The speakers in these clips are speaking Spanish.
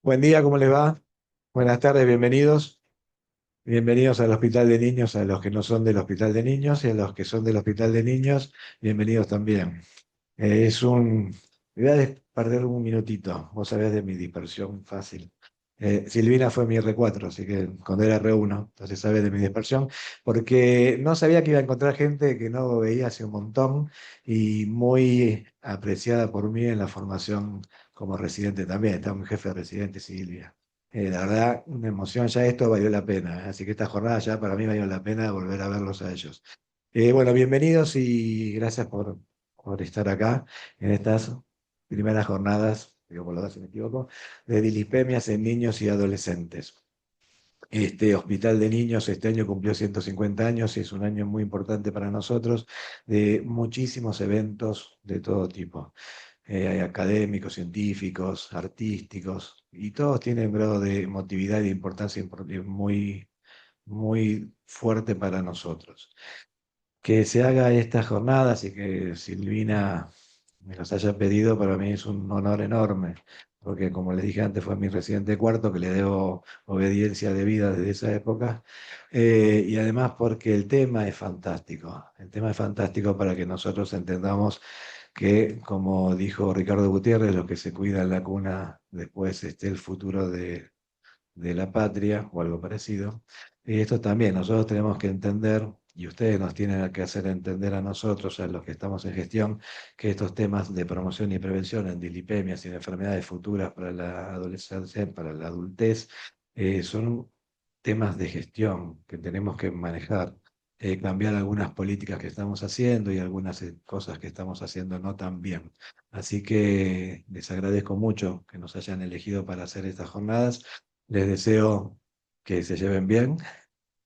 Buen día, ¿cómo les va? Buenas tardes, bienvenidos. Bienvenidos al Hospital de Niños, a los que no son del Hospital de Niños y a los que son del Hospital de Niños, bienvenidos también. Me voy a perder un minutito, vos sabés de mi dispersión fácil. Silvina fue mi R4, así que cuando era R1, entonces sabés de mi dispersión, porque no sabía que iba a encontrar gente que no veía hace un montón y muy apreciada por mí en la formación como residente también. Está mi jefe de residente, Silvia. La verdad, una emoción, ya esto valió la pena, así que esta jornada ya para mí valió la pena volver a verlos a ellos. Bueno, bienvenidos y gracias por estar acá en estas primeras jornadas, digo por los dos si me equivoco, de dilipemias en niños y adolescentes. Este Hospital de Niños este año cumplió 150 años y es un año muy importante para nosotros, de muchísimos eventos de todo tipo. Hay académicos, científicos, artísticos, y todos tienen un grado de emotividad y de importancia muy, muy fuerte para nosotros. Que se haga estas jornadas y que Silvina me las haya pedido, para mí es un honor enorme, porque como les dije antes, fue mi residente de cuarto, que le debo obediencia de vida desde esa época, y además porque el tema es fantástico, el tema es fantástico para que nosotros entendamos que, como dijo Ricardo Gutiérrez, lo que se cuida en la cuna, después esté el futuro de la patria o algo parecido. Y esto también nosotros tenemos que entender, y ustedes nos tienen que hacer entender a nosotros, a los que estamos en gestión, que estos temas de promoción y prevención en dilipemias y en enfermedades futuras para la adolescencia, para la adultez, son temas de gestión que tenemos que manejar. Cambiar algunas políticas que estamos haciendo y algunas cosas que estamos haciendo no tan bien. Así que les agradezco mucho que nos hayan elegido para hacer estas jornadas. Les deseo que se lleven bien,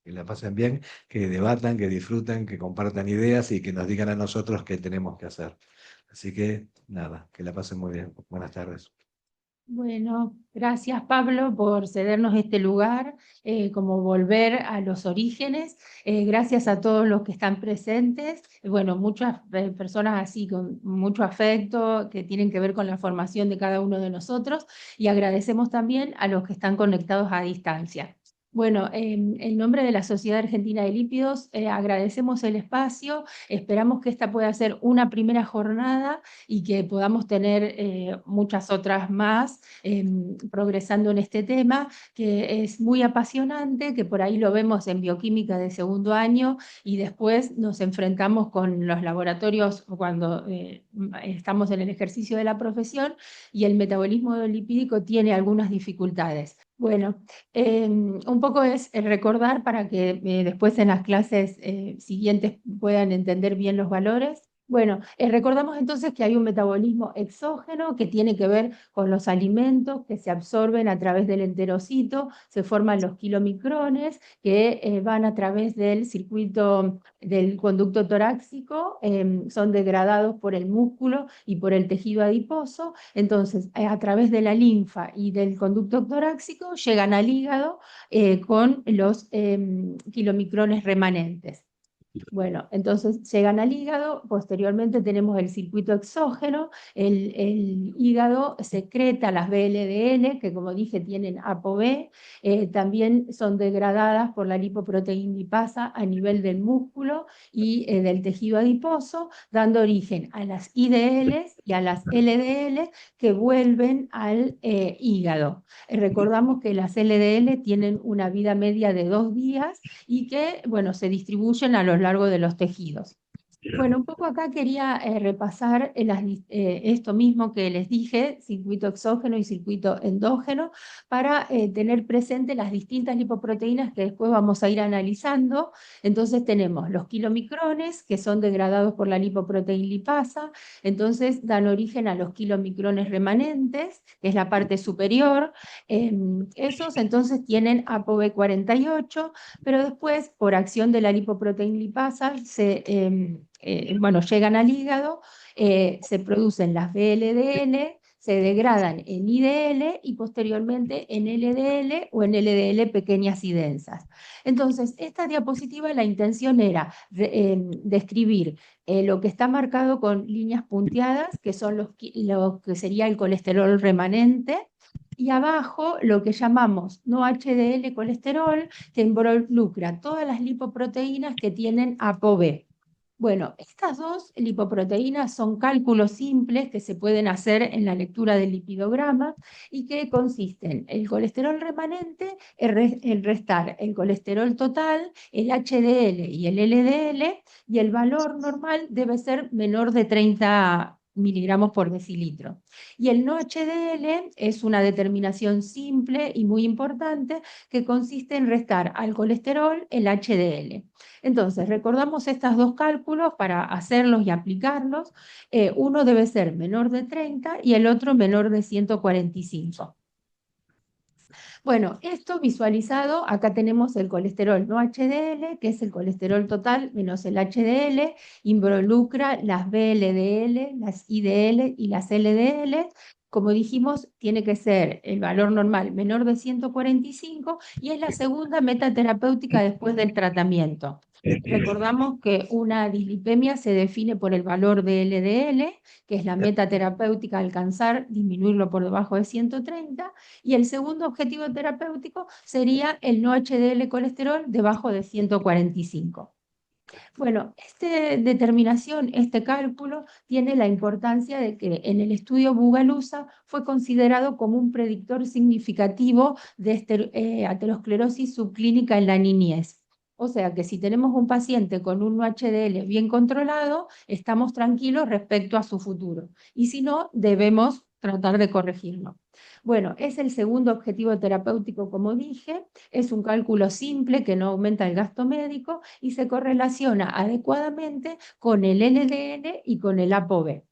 que la pasen bien, que debatan, que disfruten, que compartan ideas y que nos digan a nosotros qué tenemos que hacer. Así que nada, que la pasen muy bien. Buenas tardes. Bueno, gracias Pablo por cedernos este lugar, como volver a los orígenes. Gracias a todos los que están presentes. Bueno, muchas personas así con mucho afecto que tienen que ver con la formación de cada uno de nosotros y agradecemos también a los que están conectados a distancia. Bueno, en nombre de la Sociedad Argentina de Lípidos, agradecemos el espacio, esperamos que esta pueda ser una primera jornada y que podamos tener muchas otras más progresando en este tema, que es muy apasionante, que por ahí lo vemos en bioquímica de segundo año y después nos enfrentamos con los laboratorios cuando estamos en el ejercicio de la profesión y el metabolismo lipídico tiene algunas dificultades. Bueno, un poco es recordar para que después en las clases siguientes puedan entender bien los valores. Bueno, recordamos entonces que hay un metabolismo exógeno que tiene que ver con los alimentos que se absorben a través del enterocito, se forman los kilomicrones que van a través del circuito del conducto torácico, son degradados por el músculo y por el tejido adiposo, entonces a través de la linfa y del conducto torácico llegan al hígado con los kilomicrones remanentes. Bueno, entonces llegan al hígado, posteriormente tenemos el circuito exógeno, el hígado secreta las VLDL, que como dije tienen ApoB, también son degradadas por la lipoproteína lipasa a nivel del músculo y del tejido adiposo, dando origen a las IDLs y a las LDL que vuelven al hígado. Recordamos que las LDL tienen una vida media de 2 días y que, bueno, se distribuyen a lo largo de los tejidos. Bueno, un poco acá quería repasar esto mismo que les dije, circuito exógeno y circuito endógeno, para tener presente las distintas lipoproteínas que después vamos a ir analizando. Entonces tenemos los kilomicrones, que son degradados por la lipoproteína lipasa, entonces dan origen a los kilomicrones remanentes, que es la parte superior. Esos entonces tienen ApoB48, pero después, por acción de la lipoproteína lipasa, bueno, llegan al hígado, se producen las VLDL, se degradan en IDL y posteriormente en LDL o en LDL pequeñas y densas. Entonces, esta diapositiva, la intención era describir lo que está marcado con líneas punteadas, que son lo que sería el colesterol remanente, Y abajo lo que llamamos no HDL colesterol, que involucra todas las lipoproteínas que tienen ApoB. Bueno, estas dos lipoproteínas son cálculos simples que se pueden hacer en la lectura del lipidograma y que consisten el colesterol remanente, el restar el colesterol total, el HDL y el LDL, y el valor normal debe ser menor de 30 miligramos por decilitro. Y el no HDL es una determinación simple y muy importante que consiste en restar al colesterol el HDL. Entonces, recordamos estos dos cálculos para hacerlos y aplicarlos. Uno debe ser menor de 30 y el otro menor de 145. Bueno, esto visualizado, acá tenemos el colesterol no HDL, que es el colesterol total menos el HDL, involucra las VLDL, las IDL y las LDL. Como dijimos, tiene que ser el valor normal menor de 145 y es la segunda meta terapéutica después del tratamiento. Recordamos que una dislipemia se define por el valor de LDL, que es la meta terapéutica a alcanzar, disminuirlo por debajo de 130, y el segundo objetivo terapéutico sería el no HDL colesterol debajo de 145. Bueno, esta determinación, este cálculo, tiene la importancia de que en el estudio Bugalusa fue considerado como un predictor significativo de aterosclerosis subclínica en la niñez. O sea que si tenemos un paciente con un HDL bien controlado, estamos tranquilos respecto a su futuro. Y si no, debemos tratar de corregirlo. Bueno, es el segundo objetivo terapéutico, como dije, es un cálculo simple que no aumenta el gasto médico y se correlaciona adecuadamente con el LDL y con el ApoB.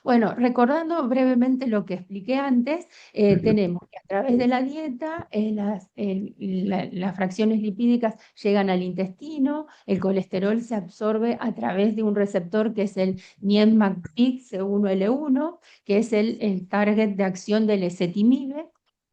Bueno, recordando brevemente lo que expliqué antes, tenemos que a través de la dieta las fracciones lipídicas llegan al intestino, el colesterol se absorbe a través de un receptor que es el NIEMAG-PIC C1L1, que es el target de acción del ezetimibe.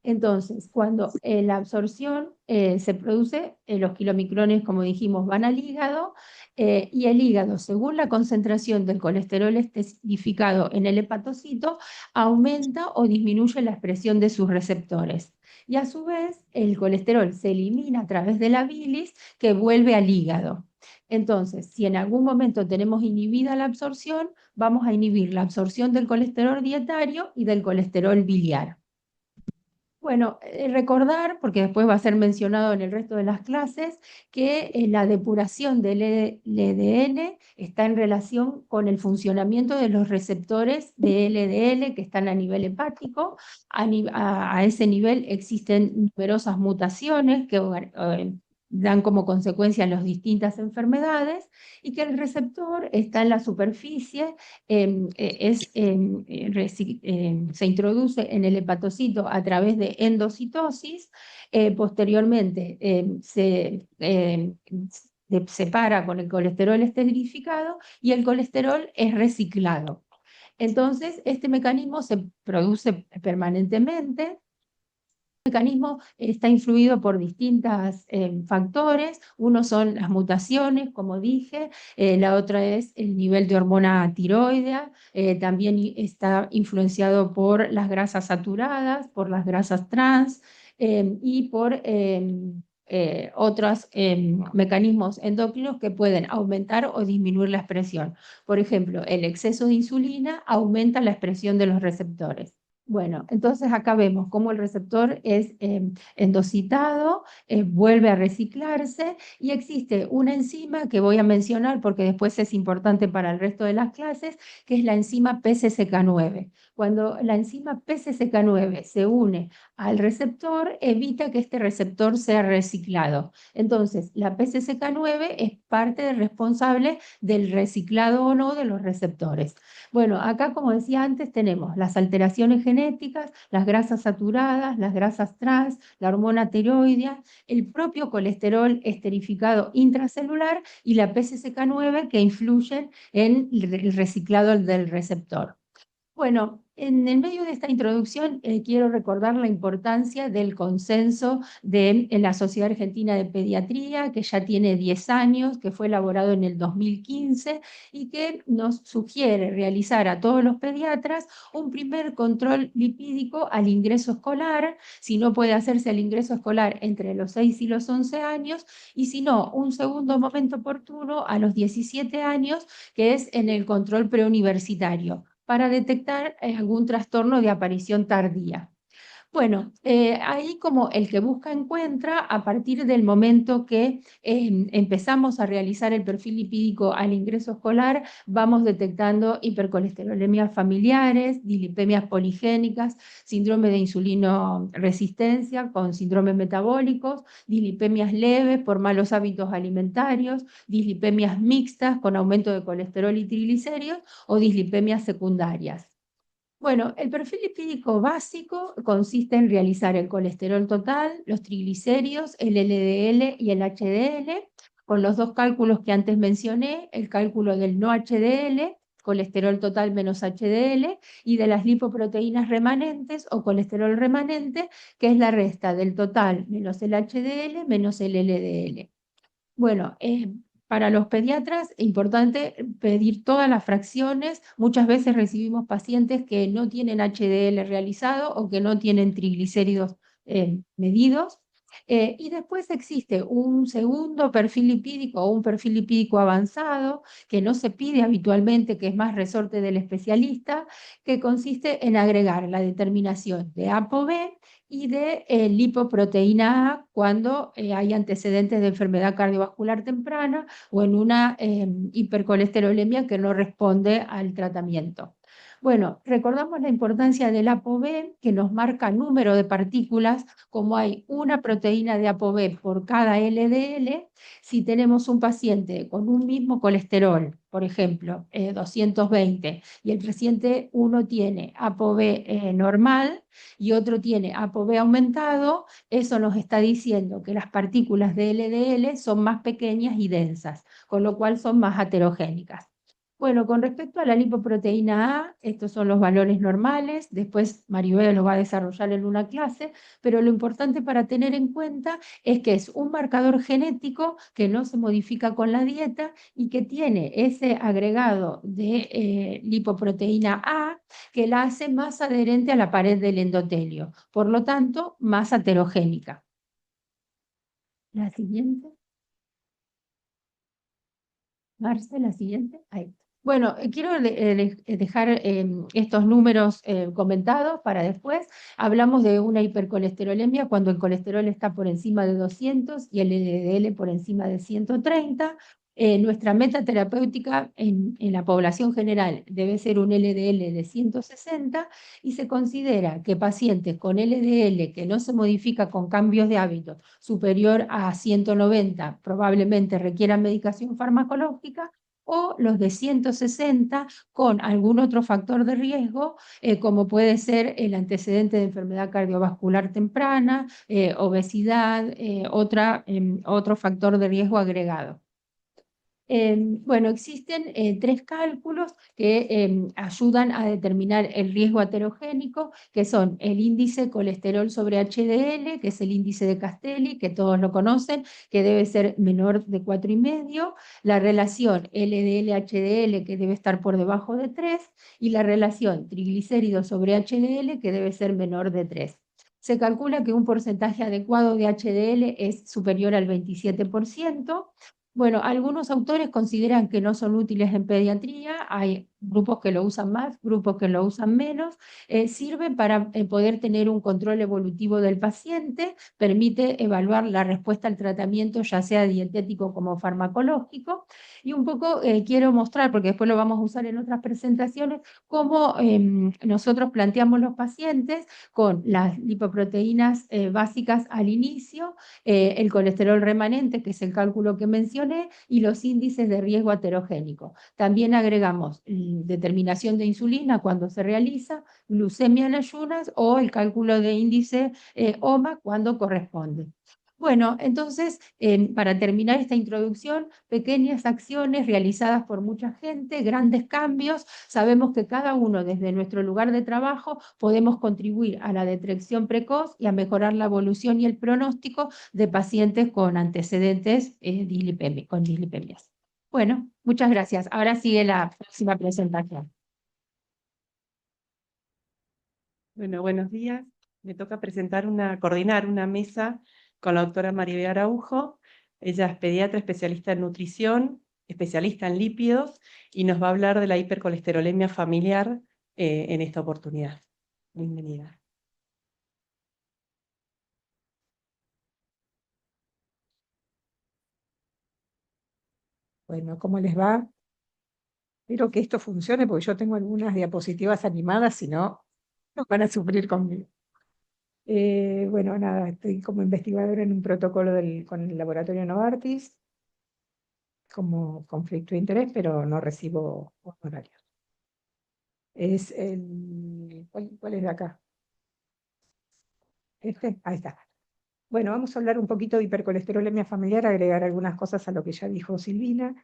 Entonces, cuando la absorción se produce, los kilomicrones, como dijimos, van al hígado, y el hígado, según la concentración del colesterol especificado en el hepatocito, aumenta o disminuye la expresión de sus receptores. Y a su vez, el colesterol se elimina a través de la bilis que vuelve al hígado. Entonces, si en algún momento tenemos inhibida la absorción, vamos a inhibir la absorción del colesterol dietario y del colesterol biliar. Bueno, recordar, porque después va a ser mencionado en el resto de las clases, que la depuración del LDL está en relación con el funcionamiento de los receptores de LDL que están a nivel hepático. A ese nivel existen numerosas mutaciones que dan como consecuencia las distintas enfermedades y que el receptor está en la superficie, se introduce en el hepatocito a través de endocitosis, posteriormente se separa con el colesterol esterificado y el colesterol es reciclado. Entonces, este mecanismo se produce permanentemente. El mecanismo está influido por distintos factores. Uno son las mutaciones, como dije, la otra es el nivel de hormona tiroidea, también está influenciado por las grasas saturadas, por las grasas trans y por otros mecanismos endocrinos que pueden aumentar o disminuir la expresión. Por ejemplo, el exceso de insulina aumenta la expresión de los receptores. Bueno, entonces acá vemos cómo el receptor es endocitado, vuelve a reciclarse y existe una enzima que voy a mencionar porque después es importante para el resto de las clases, que es la enzima PCSK9. Cuando la enzima PCSK9 se une al receptor, evita que este receptor sea reciclado. Entonces, la PCSK9 es parte responsable del reciclado o no de los receptores. Bueno, acá, como decía antes, tenemos las alteraciones genéticas, las grasas saturadas, las grasas trans, la hormona tiroidea, el propio colesterol esterificado intracelular y la PCSK9 que influyen en el reciclado del receptor. Bueno, en el medio de esta introducción quiero recordar la importancia del consenso de la Sociedad Argentina de Pediatría, que ya tiene 10 años, que fue elaborado en el 2015 y que nos sugiere realizar a todos los pediatras un primer control lipídico al ingreso escolar, si no puede hacerse al ingreso escolar entre los 6 y los 11 años, y si no, un segundo momento oportuno a los 17 años, que es en el control preuniversitario para detectar algún trastorno de aparición tardía. Bueno, ahí como el que busca encuentra, a partir del momento que empezamos a realizar el perfil lipídico al ingreso escolar, vamos detectando hipercolesterolemias familiares, dislipemias poligénicas, síndrome de insulino resistencia con síndromes metabólicos, dislipemias leves por malos hábitos alimentarios, dislipemias mixtas con aumento de colesterol y triglicéridos o dislipemias secundarias. Bueno, el perfil lipídico básico consiste en realizar el colesterol total, los triglicéridos, el LDL y el HDL, con los dos cálculos que antes mencioné, el cálculo del no HDL, colesterol total menos HDL, y de las lipoproteínas remanentes o colesterol remanente, que es la resta del total menos el HDL menos el LDL. Bueno, para los pediatras es importante pedir todas las fracciones. Muchas veces recibimos pacientes que no tienen HDL realizado o que no tienen triglicéridos medidos. Y después existe un segundo perfil lipídico o un perfil lipídico avanzado que no se pide habitualmente, que es más resorte del especialista, que consiste en agregar la determinación de ApoB y de lipoproteína A cuando hay antecedentes de enfermedad cardiovascular temprana o en una hipercolesterolemia que no responde al tratamiento. Bueno, recordamos la importancia del ApoB, que nos marca número de partículas, como hay una proteína de ApoB por cada LDL. Si tenemos un paciente con un mismo colesterol, por ejemplo, 220, y el paciente uno tiene ApoB normal, y otro tiene ApoB aumentado, eso nos está diciendo que las partículas de LDL son más pequeñas y densas, con lo cual son más heterogénicas. Bueno, con respecto a la lipoproteína A, estos son los valores normales, después Maribel lo va a desarrollar en una clase, pero lo importante para tener en cuenta es que es un marcador genético que no se modifica con la dieta y que tiene ese agregado de lipoproteína A que la hace más adherente a la pared del endotelio, por lo tanto, más heterogénica. La siguiente. Marce, la siguiente. Ahí. Bueno, quiero dejar estos números comentados para después. Hablamos de una hipercolesterolemia cuando el colesterol está por encima de 200 y el LDL por encima de 130. Nuestra meta terapéutica en la población general debe ser un LDL de 160 y se considera que pacientes con LDL que no se modifica con cambios de hábitos superior a 190 probablemente requieran medicación farmacológica, o los de 160 con algún otro factor de riesgo, como puede ser el antecedente de enfermedad cardiovascular temprana, obesidad, otro factor de riesgo agregado. Bueno, existen tres cálculos que ayudan a determinar el riesgo aterogénico, que son el índice colesterol sobre HDL, que es el índice de Castelli, que todos lo conocen, que debe ser menor de 4,5, la relación LDL-HDL, que debe estar por debajo de 3, y la relación triglicéridos sobre HDL, que debe ser menor de 3. Se calcula que un porcentaje adecuado de HDL es superior al 27%. Bueno, algunos autores consideran que no son útiles en pediatría, hay grupos que lo usan más, grupos que lo usan menos, sirven para poder tener un control evolutivo del paciente, permite evaluar la respuesta al tratamiento, ya sea dietético como farmacológico, y un poco quiero mostrar, porque después lo vamos a usar en otras presentaciones, cómo nosotros planteamos los pacientes con las lipoproteínas básicas al inicio, el colesterol remanente, que es el cálculo que mencioné, y los índices de riesgo aterogénico. También agregamos determinación de insulina cuando se realiza, glucemia en ayunas o el cálculo de índice OMA cuando corresponde. Bueno, entonces, para terminar esta introducción, pequeñas acciones realizadas por mucha gente, grandes cambios. Sabemos que cada uno desde nuestro lugar de trabajo podemos contribuir a la detección precoz y a mejorar la evolución y el pronóstico de pacientes con antecedentes con dislipemias. Bueno, muchas gracias. Ahora sigue la próxima presentación. Bueno, buenos días. Me toca coordinar una mesa con la doctora Maribel Araujo. Ella es pediatra especialista en nutrición, especialista en lípidos y nos va a hablar de la hipercolesterolemia familiar en esta oportunidad. Bienvenida. Bueno, ¿cómo les va? Espero que esto funcione porque yo tengo algunas diapositivas animadas, si no, no van a sufrir conmigo. Bueno, nada, estoy como investigadora en un protocolo con el laboratorio Novartis, como conflicto de interés, pero no recibo honorarios. ¿Cuál es de acá? Ahí está. Bueno, vamos a hablar un poquito de hipercolesterolemia familiar, agregar algunas cosas a lo que ya dijo Silvina.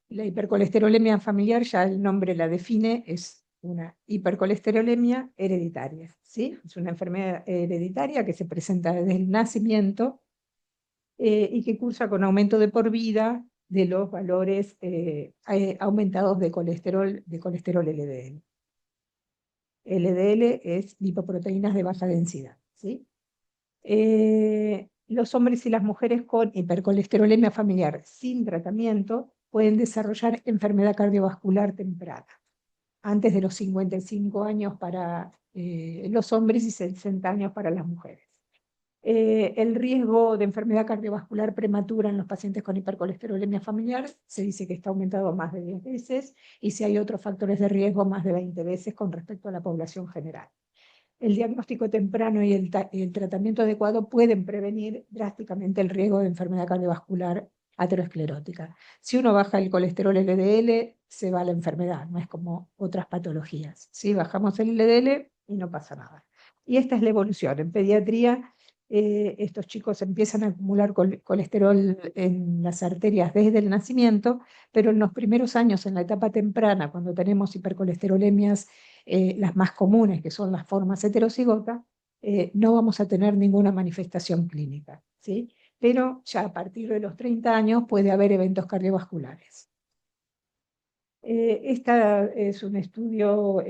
La hipercolesterolemia familiar, ya el nombre la define, es una hipercolesterolemia hereditaria, ¿sí? Es una enfermedad hereditaria que se presenta desde el nacimiento y que cursa con aumento de por vida de los valores aumentados de colesterol LDL. LDL es lipoproteínas de baja densidad, ¿sí? Los hombres y las mujeres con hipercolesterolemia familiar sin tratamiento pueden desarrollar enfermedad cardiovascular temprana, antes de los 55 años para los hombres y 60 años para las mujeres. El riesgo de enfermedad cardiovascular prematura en los pacientes con hipercolesterolemia familiar se dice que está aumentado más de 10 veces y si hay otros factores de riesgo más de 20 veces con respecto a la población general. El diagnóstico temprano y el tratamiento adecuado pueden prevenir drásticamente el riesgo de enfermedad cardiovascular aterosclerótica. Si uno baja el colesterol LDL, se va la enfermedad, no es como otras patologías. ¿Sí? Bajamos el LDL y no pasa nada. Y esta es la evolución. En pediatría, estos chicos empiezan a acumular colesterol en las arterias desde el nacimiento, pero en los primeros años, en la etapa temprana, cuando tenemos hipercolesterolemias las más comunes, que son las formas heterocigotas, no vamos a tener ninguna manifestación clínica, ¿sí? Pero ya a partir de los 30 años puede haber eventos cardiovasculares. Este es un estudio,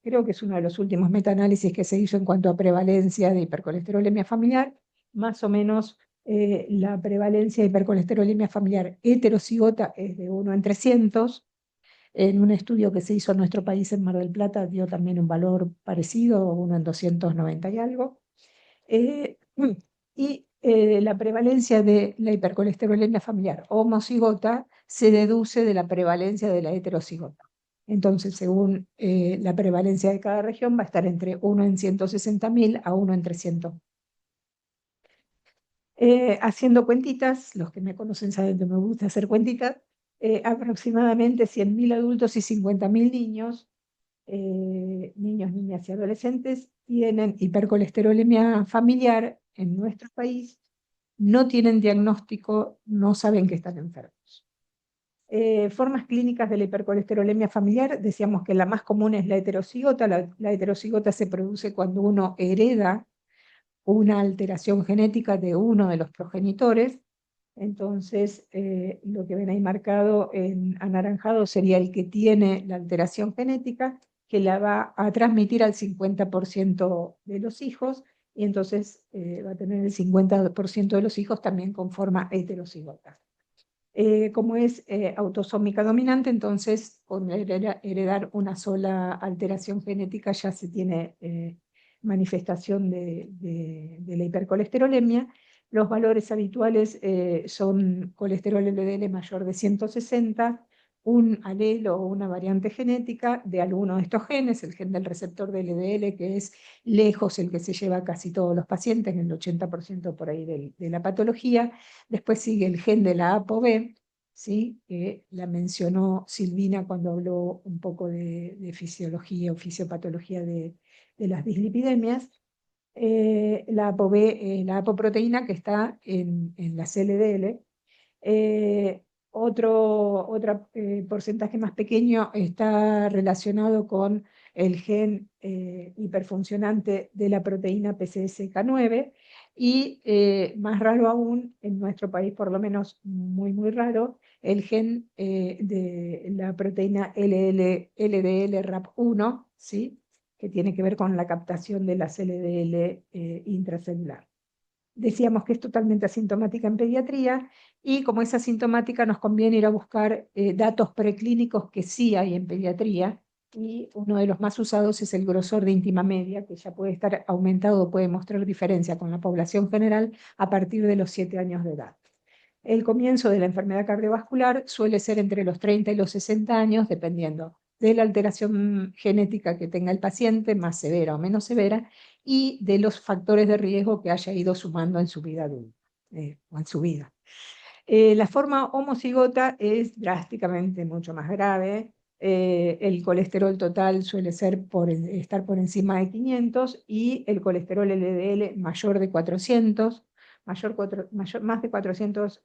creo que es uno de los últimos metaanálisis que se hizo en cuanto a prevalencia de hipercolesterolemia familiar, más o menos la prevalencia de hipercolesterolemia familiar heterocigota es de 1 en 300. En un estudio que se hizo en nuestro país, en Mar del Plata, dio también un valor parecido, 1 en 290 y algo. La prevalencia de la hipercolesterolemia familiar homocigota se deduce de la prevalencia de la heterocigota. Entonces, según la prevalencia de cada región, va a estar entre 1 en 160.000 a 1 en 300. Haciendo cuentitas, los que me conocen saben que me gusta hacer cuentitas, aproximadamente 100.000 adultos y 50.000 niños, niñas y adolescentes, tienen hipercolesterolemia familiar en nuestro país, no tienen diagnóstico, no saben que están enfermos. Formas clínicas de la hipercolesterolemia familiar, decíamos que la más común es la heterocigota. La heterocigota se produce cuando uno hereda una alteración genética de uno de los progenitores. Entonces, lo que ven ahí marcado en anaranjado sería el que tiene la alteración genética, que la va a transmitir al 50% de los hijos, y entonces va a tener el 50% de los hijos también con forma heterocigota. Como es autosómica dominante, entonces con heredar una sola alteración genética ya se tiene manifestación de la hipercolesterolemia. Los valores habituales son colesterol LDL mayor de 160, un alelo o una variante genética de alguno de estos genes, el gen del receptor de LDL, que es lejos el que se lleva a casi todos los pacientes, en el 80% por ahí de la patología. Después sigue el gen de la ApoB, ¿sí? Que la mencionó Silvina cuando habló un poco de fisiología o fisiopatología de las dislipidemias. la apoproteína que está en las LDL. Otro porcentaje más pequeño está relacionado con el gen hiperfuncionante de la proteína PCSK9 y más raro aún, en nuestro país por lo menos muy raro, el gen de la proteína LDL-RAP1, ¿sí? Que tiene que ver con la captación de las LDL intracelular. Decíamos que es totalmente asintomática en pediatría y como es asintomática nos conviene ir a buscar datos preclínicos que sí hay en pediatría y uno de los más usados es el grosor de íntima media, que ya puede estar aumentado o puede mostrar diferencia con la población general a partir de los 7 años de edad. El comienzo de la enfermedad cardiovascular suele ser entre los 30 y los 60 años, dependiendo de la alteración genética que tenga el paciente, más severa o menos severa, y de los factores de riesgo que haya ido sumando en su vida adulta, o en su vida. La forma homocigota es drásticamente mucho más grave. El colesterol total suele estar por encima de 500 y el colesterol LDL mayor de 400, más de 400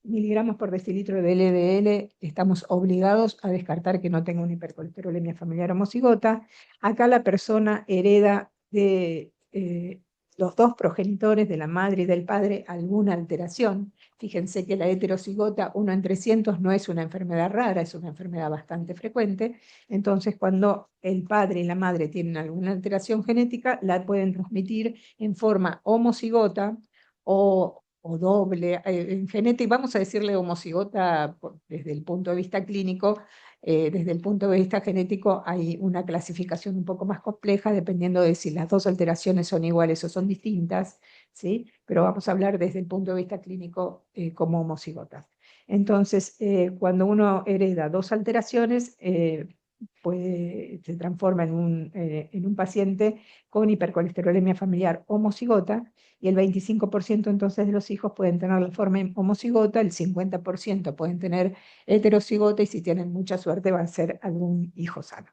miligramos por decilitro de LDL. Estamos obligados a descartar que no tenga una hipercolesterolemia familiar homocigota. Acá la persona hereda de los dos progenitores, de la madre y del padre, alguna alteración. Fíjense que la heterocigota 1 en 300 no es una enfermedad rara, es una enfermedad bastante frecuente. Entonces, cuando el padre y la madre tienen alguna alteración genética, la pueden transmitir en forma homocigota o doble. En genética, vamos a decirle homocigota desde el punto de vista clínico. Desde el punto de vista genético hay una clasificación un poco más compleja dependiendo de si las dos alteraciones son iguales o son distintas, ¿sí? Pero vamos a hablar desde el punto de vista clínico como homocigotas. Entonces, cuando uno hereda dos alteraciones, se transforma en un paciente con hipercolesterolemia familiar homocigota, y el 25% entonces de los hijos pueden tener la forma homocigota, el 50% pueden tener heterocigota y si tienen mucha suerte va a ser algún hijo sano.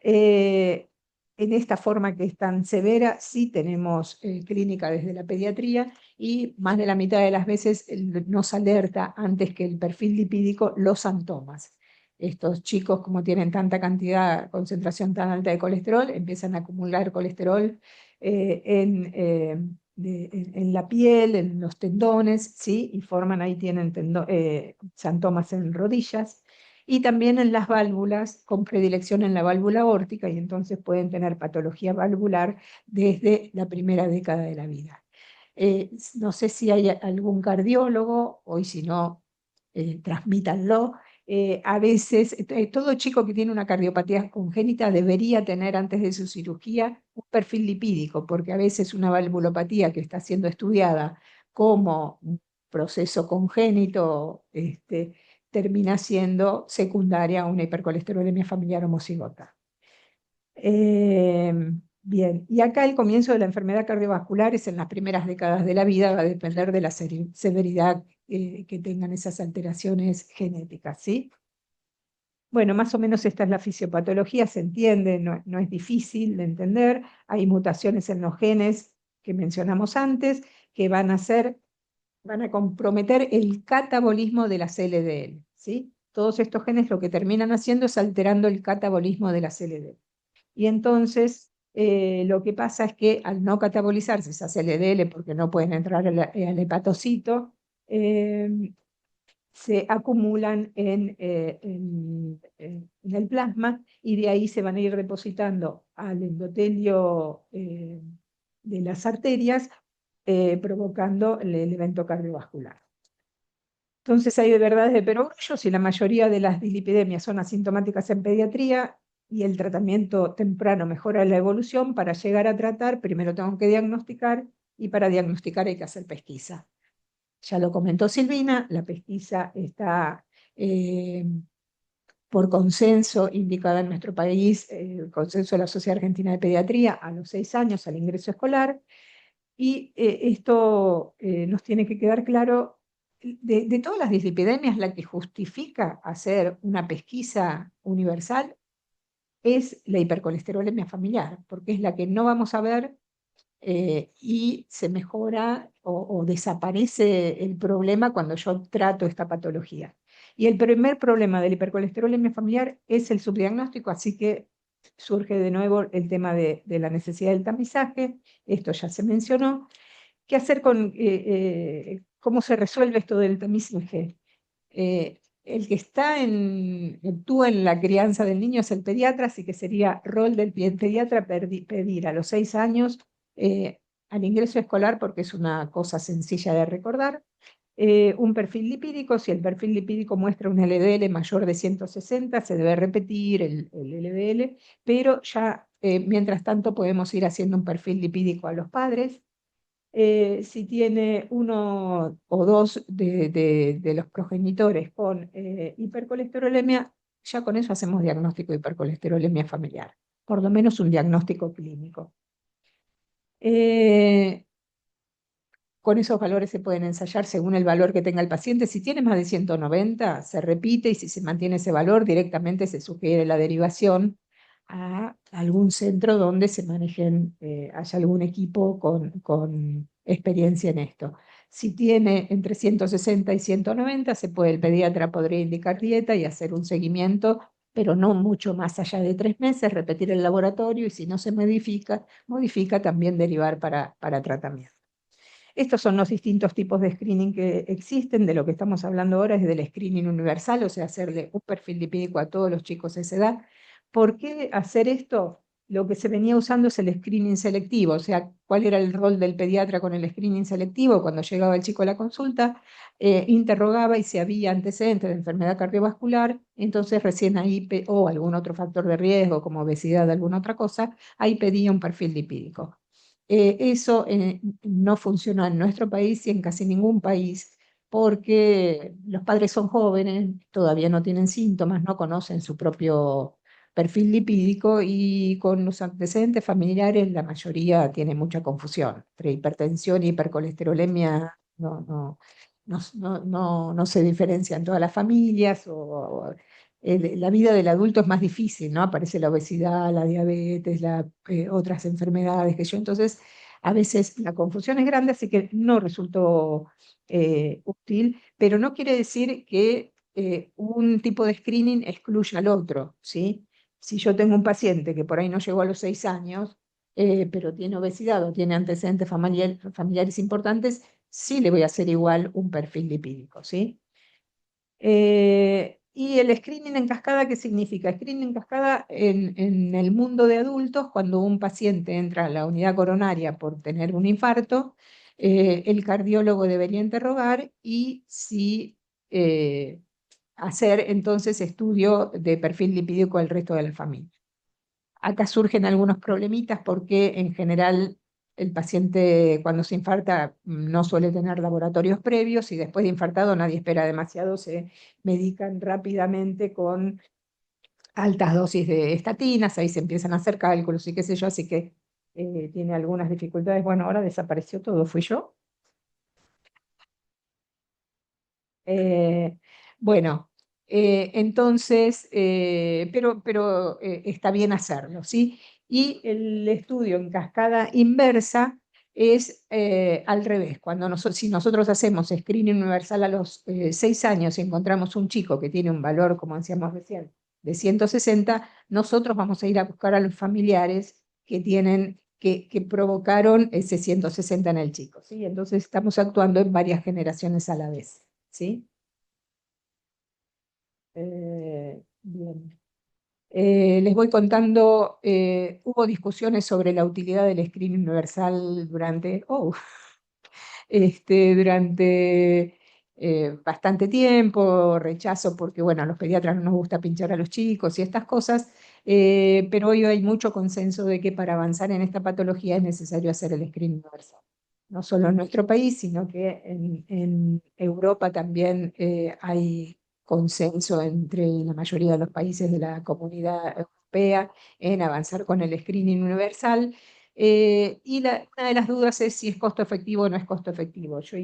En esta forma que es tan severa, sí tenemos clínica desde la pediatría y más de la mitad de las veces nos alerta antes que el perfil lipídico los síntomas. Estos chicos, como tienen tanta cantidad, concentración tan alta de colesterol, empiezan a acumular colesterol en la piel, en los tendones, ¿sí? Y forman, ahí tienen santomas en rodillas y también en las válvulas, con predilección en la válvula aórtica, y entonces pueden tener patología valvular desde la primera década de la vida. No sé si hay algún cardiólogo, o si no, transmítanlo. A veces, todo chico que tiene una cardiopatía congénita debería tener antes de su cirugía un perfil lipídico, porque a veces una valvulopatía que está siendo estudiada como un proceso congénito, termina siendo secundaria a una hipercolesterolemia familiar homocigota. Bien, y acá el comienzo de la enfermedad cardiovascular es en las primeras décadas de la vida, va a depender de la severidad que tengan esas alteraciones genéticas, ¿sí? Bueno, más o menos esta es la fisiopatología, se entiende, no es difícil de entender. Hay mutaciones en los genes que mencionamos antes que van a comprometer el catabolismo de las LDL, ¿sí? Todos estos genes lo que terminan haciendo es alterando el catabolismo de las LDL. Y entonces lo que pasa es que al no catabolizarse esas LDL, porque no pueden entrar al hepatocito, se acumulan en el plasma y de ahí se van a ir depositando al endotelio de las arterias, provocando el evento cardiovascular. Entonces hay de verdades de perogrullo. Si la mayoría de las dislipidemias son asintomáticas en pediatría y el tratamiento temprano mejora la evolución, para llegar a tratar primero tengo que diagnosticar, y para diagnosticar hay que hacer pesquisa. Ya lo comentó Silvina, la pesquisa está por consenso indicada en nuestro país, el consenso de la Sociedad Argentina de Pediatría, a los 6 años al ingreso escolar, y esto nos tiene que quedar claro. De todas las dislipidemias, la que justifica hacer una pesquisa universal es la hipercolesterolemia familiar, porque es la que no vamos a ver y se mejora o desaparece el problema cuando yo trato esta patología. Y el primer problema del hipercolesterolemia familiar es el subdiagnóstico, así que surge de nuevo el tema de la necesidad del tamizaje, esto ya se mencionó. ¿Qué hacer con cómo se resuelve esto del tamizaje? El que actúa en la crianza del niño es el pediatra, así que sería rol del pediatra pedir a los 6 años al ingreso escolar, porque es una cosa sencilla de recordar, un perfil lipídico. Si el perfil lipídico muestra un LDL mayor de 160, se debe repetir el LDL, pero ya mientras tanto podemos ir haciendo un perfil lipídico a los padres. Si tiene uno o dos de los progenitores con hipercolesterolemia, ya con eso hacemos diagnóstico de hipercolesterolemia familiar, por lo menos un diagnóstico clínico. Con esos valores se pueden ensayar según el valor que tenga el paciente. Si tiene más de 190, se repite, y si se mantiene ese valor, directamente se sugiere la derivación a algún centro donde se manejen, haya algún equipo con experiencia en esto. Si tiene entre 160 y 190, el pediatra podría indicar dieta y hacer un seguimiento, pero no mucho más allá de 3 meses, repetir el laboratorio, y si no se modifica también derivar para tratamiento. Estos son los distintos tipos de screening que existen. De lo que estamos hablando ahora es del screening universal, o sea, hacerle un perfil lipídico a todos los chicos de esa edad. ¿Por qué hacer esto? Lo que se venía usando es el screening selectivo, o sea, ¿cuál era el rol del pediatra con el screening selectivo? Cuando llegaba el chico a la consulta, interrogaba, y si había antecedentes de enfermedad cardiovascular, entonces recién ahí, o algún otro factor de riesgo como obesidad o alguna otra cosa, ahí pedía un perfil lipídico. Eso no funciona en nuestro país y en casi ningún país, porque los padres son jóvenes, todavía no tienen síntomas, no conocen su propio perfil lipídico, y con los antecedentes familiares la mayoría tiene mucha confusión. Entre hipertensión y hipercolesterolemia no se diferencian todas las familias, la vida del adulto es más difícil, ¿no? Aparece la obesidad, la diabetes, otras enfermedades que yo. Entonces, a veces la confusión es grande, así que no resultó útil, pero no quiere decir que un tipo de screening excluya al otro, ¿sí? Si yo tengo un paciente que por ahí no llegó a los 6 años, pero tiene obesidad o tiene antecedentes familiares importantes, sí le voy a hacer igual un perfil lipídico, ¿sí? Y el screening en cascada, ¿qué significa? Screening en cascada en el mundo de adultos, cuando un paciente entra a la unidad coronaria por tener un infarto, el cardiólogo debería interrogar y si hacer entonces estudio de perfil lipídico al resto de la familia. Acá surgen algunos problemitas porque en general el paciente cuando se infarta no suele tener laboratorios previos, y después de infartado nadie espera demasiado, se medican rápidamente con altas dosis de estatinas, ahí se empiezan a hacer cálculos y qué sé yo, así que tiene algunas dificultades. Bueno, ahora desapareció todo, ¿fui yo? Eh, bueno, entonces, pero está bien hacerlo, ¿sí? Y el estudio en cascada inversa es al revés. Si nosotros hacemos screening universal a los 6 años y encontramos un chico que tiene un valor, como decíamos recién, de 160, nosotros vamos a ir a buscar a los familiares que provocaron ese 160 en el chico, ¿sí? Entonces estamos actuando en varias generaciones a la vez. ¿Sí? Bien. Les voy contando, hubo discusiones sobre la utilidad del screening universal durante bastante tiempo, rechazo porque, bueno, a los pediatras no nos gusta pinchar a los chicos y estas cosas, pero hoy hay mucho consenso de que para avanzar en esta patología es necesario hacer el screening universal. No solo en nuestro país, sino que en Europa también hay consenso entre la mayoría de los países de la Comunidad Europea en avanzar con el screening universal. Y una de las dudas es si es costo efectivo o no es costo efectivo. Yo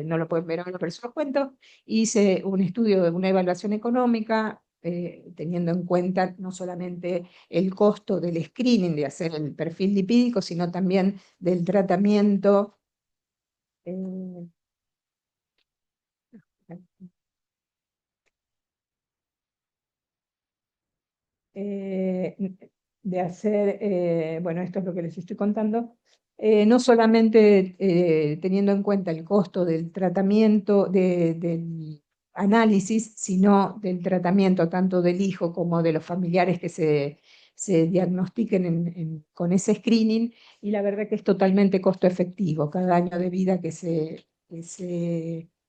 no lo pueden ver ahora, pero se los cuento, hice un estudio de una evaluación económica teniendo en cuenta no solamente el costo del screening, de hacer el perfil lipídico, sino también del tratamiento. eh, de hacer, bueno, esto es lo que les estoy contando, no solamente teniendo en cuenta el costo del tratamiento, del análisis, sino del tratamiento tanto del hijo como de los familiares que se diagnostiquen con ese screening, y la verdad que es totalmente costo efectivo. Cada año de vida que se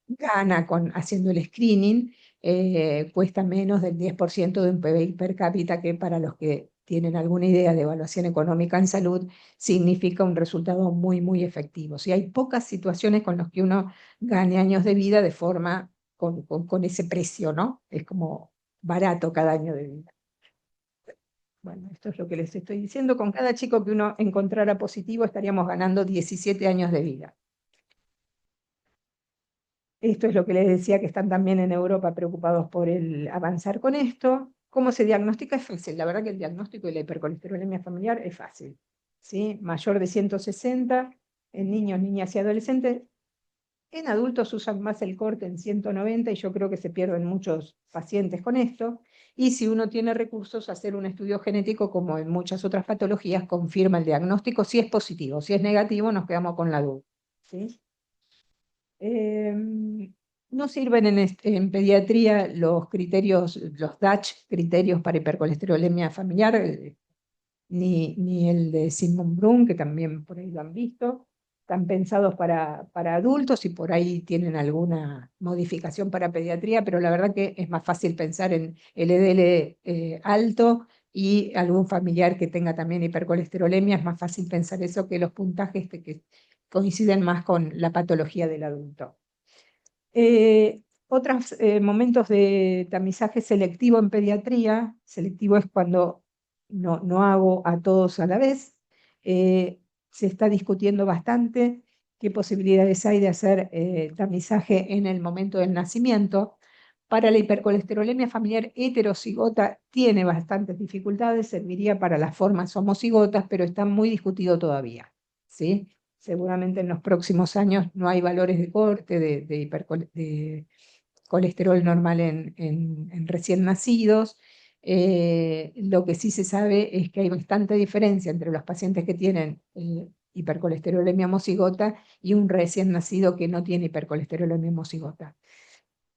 gana haciendo el screening cuesta menos del 10% de un PBI per cápita, que para los que tienen alguna idea de evaluación económica en salud, significa un resultado muy, muy efectivo. Si hay pocas situaciones con las que uno gane años de vida de forma con ese precio, ¿no? Es como barato cada año de vida. Bueno, esto es lo que les estoy diciendo. Con cada chico que uno encontrara positivo, estaríamos ganando 17 años de vida. Esto es lo que les decía, que están también en Europa preocupados por el avanzar con esto. ¿Cómo se diagnostica? Es fácil. La verdad que el diagnóstico de la hipercolesterolemia familiar es fácil, ¿sí? Mayor de 160 en niños, niñas y adolescentes. En adultos usan más el corte en 190 y yo creo que se pierden muchos pacientes con esto. Y si uno tiene recursos, hacer un estudio genético, como en muchas otras patologías, confirma el diagnóstico si es positivo. Si es negativo, nos quedamos con la duda, ¿sí? No sirven en pediatría los criterios, los Dutch criterios para hipercolesterolemia familiar, ni el de Sigmund Brun, que también por ahí lo han visto. Están pensados para adultos y por ahí tienen alguna modificación para pediatría, pero la verdad que es más fácil pensar en LDL alto y algún familiar que tenga también hipercolesterolemia. Es más fácil pensar eso que los puntajes que coinciden más con la patología del adulto. Otros momentos de tamizaje selectivo en pediatría. Selectivo es cuando no hago a todos a la vez. Se está discutiendo bastante qué posibilidades hay de hacer tamizaje en el momento del nacimiento. Para la hipercolesterolemia familiar heterocigota tiene bastantes dificultades, serviría para las formas homocigotas, pero está muy discutido todavía, ¿sí? Seguramente en los próximos años no hay valores de corte de colesterol normal en recién nacidos. Lo que sí se sabe es que hay bastante diferencia entre los pacientes que tienen hipercolesterolemia homocigota y un recién nacido que no tiene hipercolesterolemia homocigota.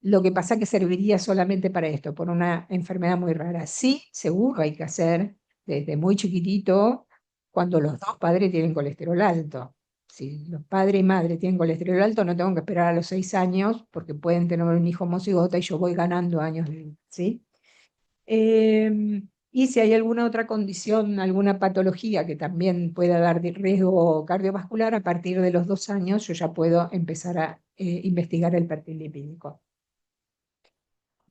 Lo que pasa que serviría solamente para esto, por una enfermedad muy rara. Sí, seguro hay que hacer desde muy chiquitito cuando los dos padres tienen colesterol alto. Si los padres y madre tienen colesterol alto, no tengo que esperar a los 6 años porque pueden tener un hijo homocigota y yo voy ganando años de vida, ¿sí? Y si hay alguna otra condición, alguna patología que también pueda dar riesgo cardiovascular, a partir de los 2 años yo ya puedo empezar a investigar el perfil lipídico.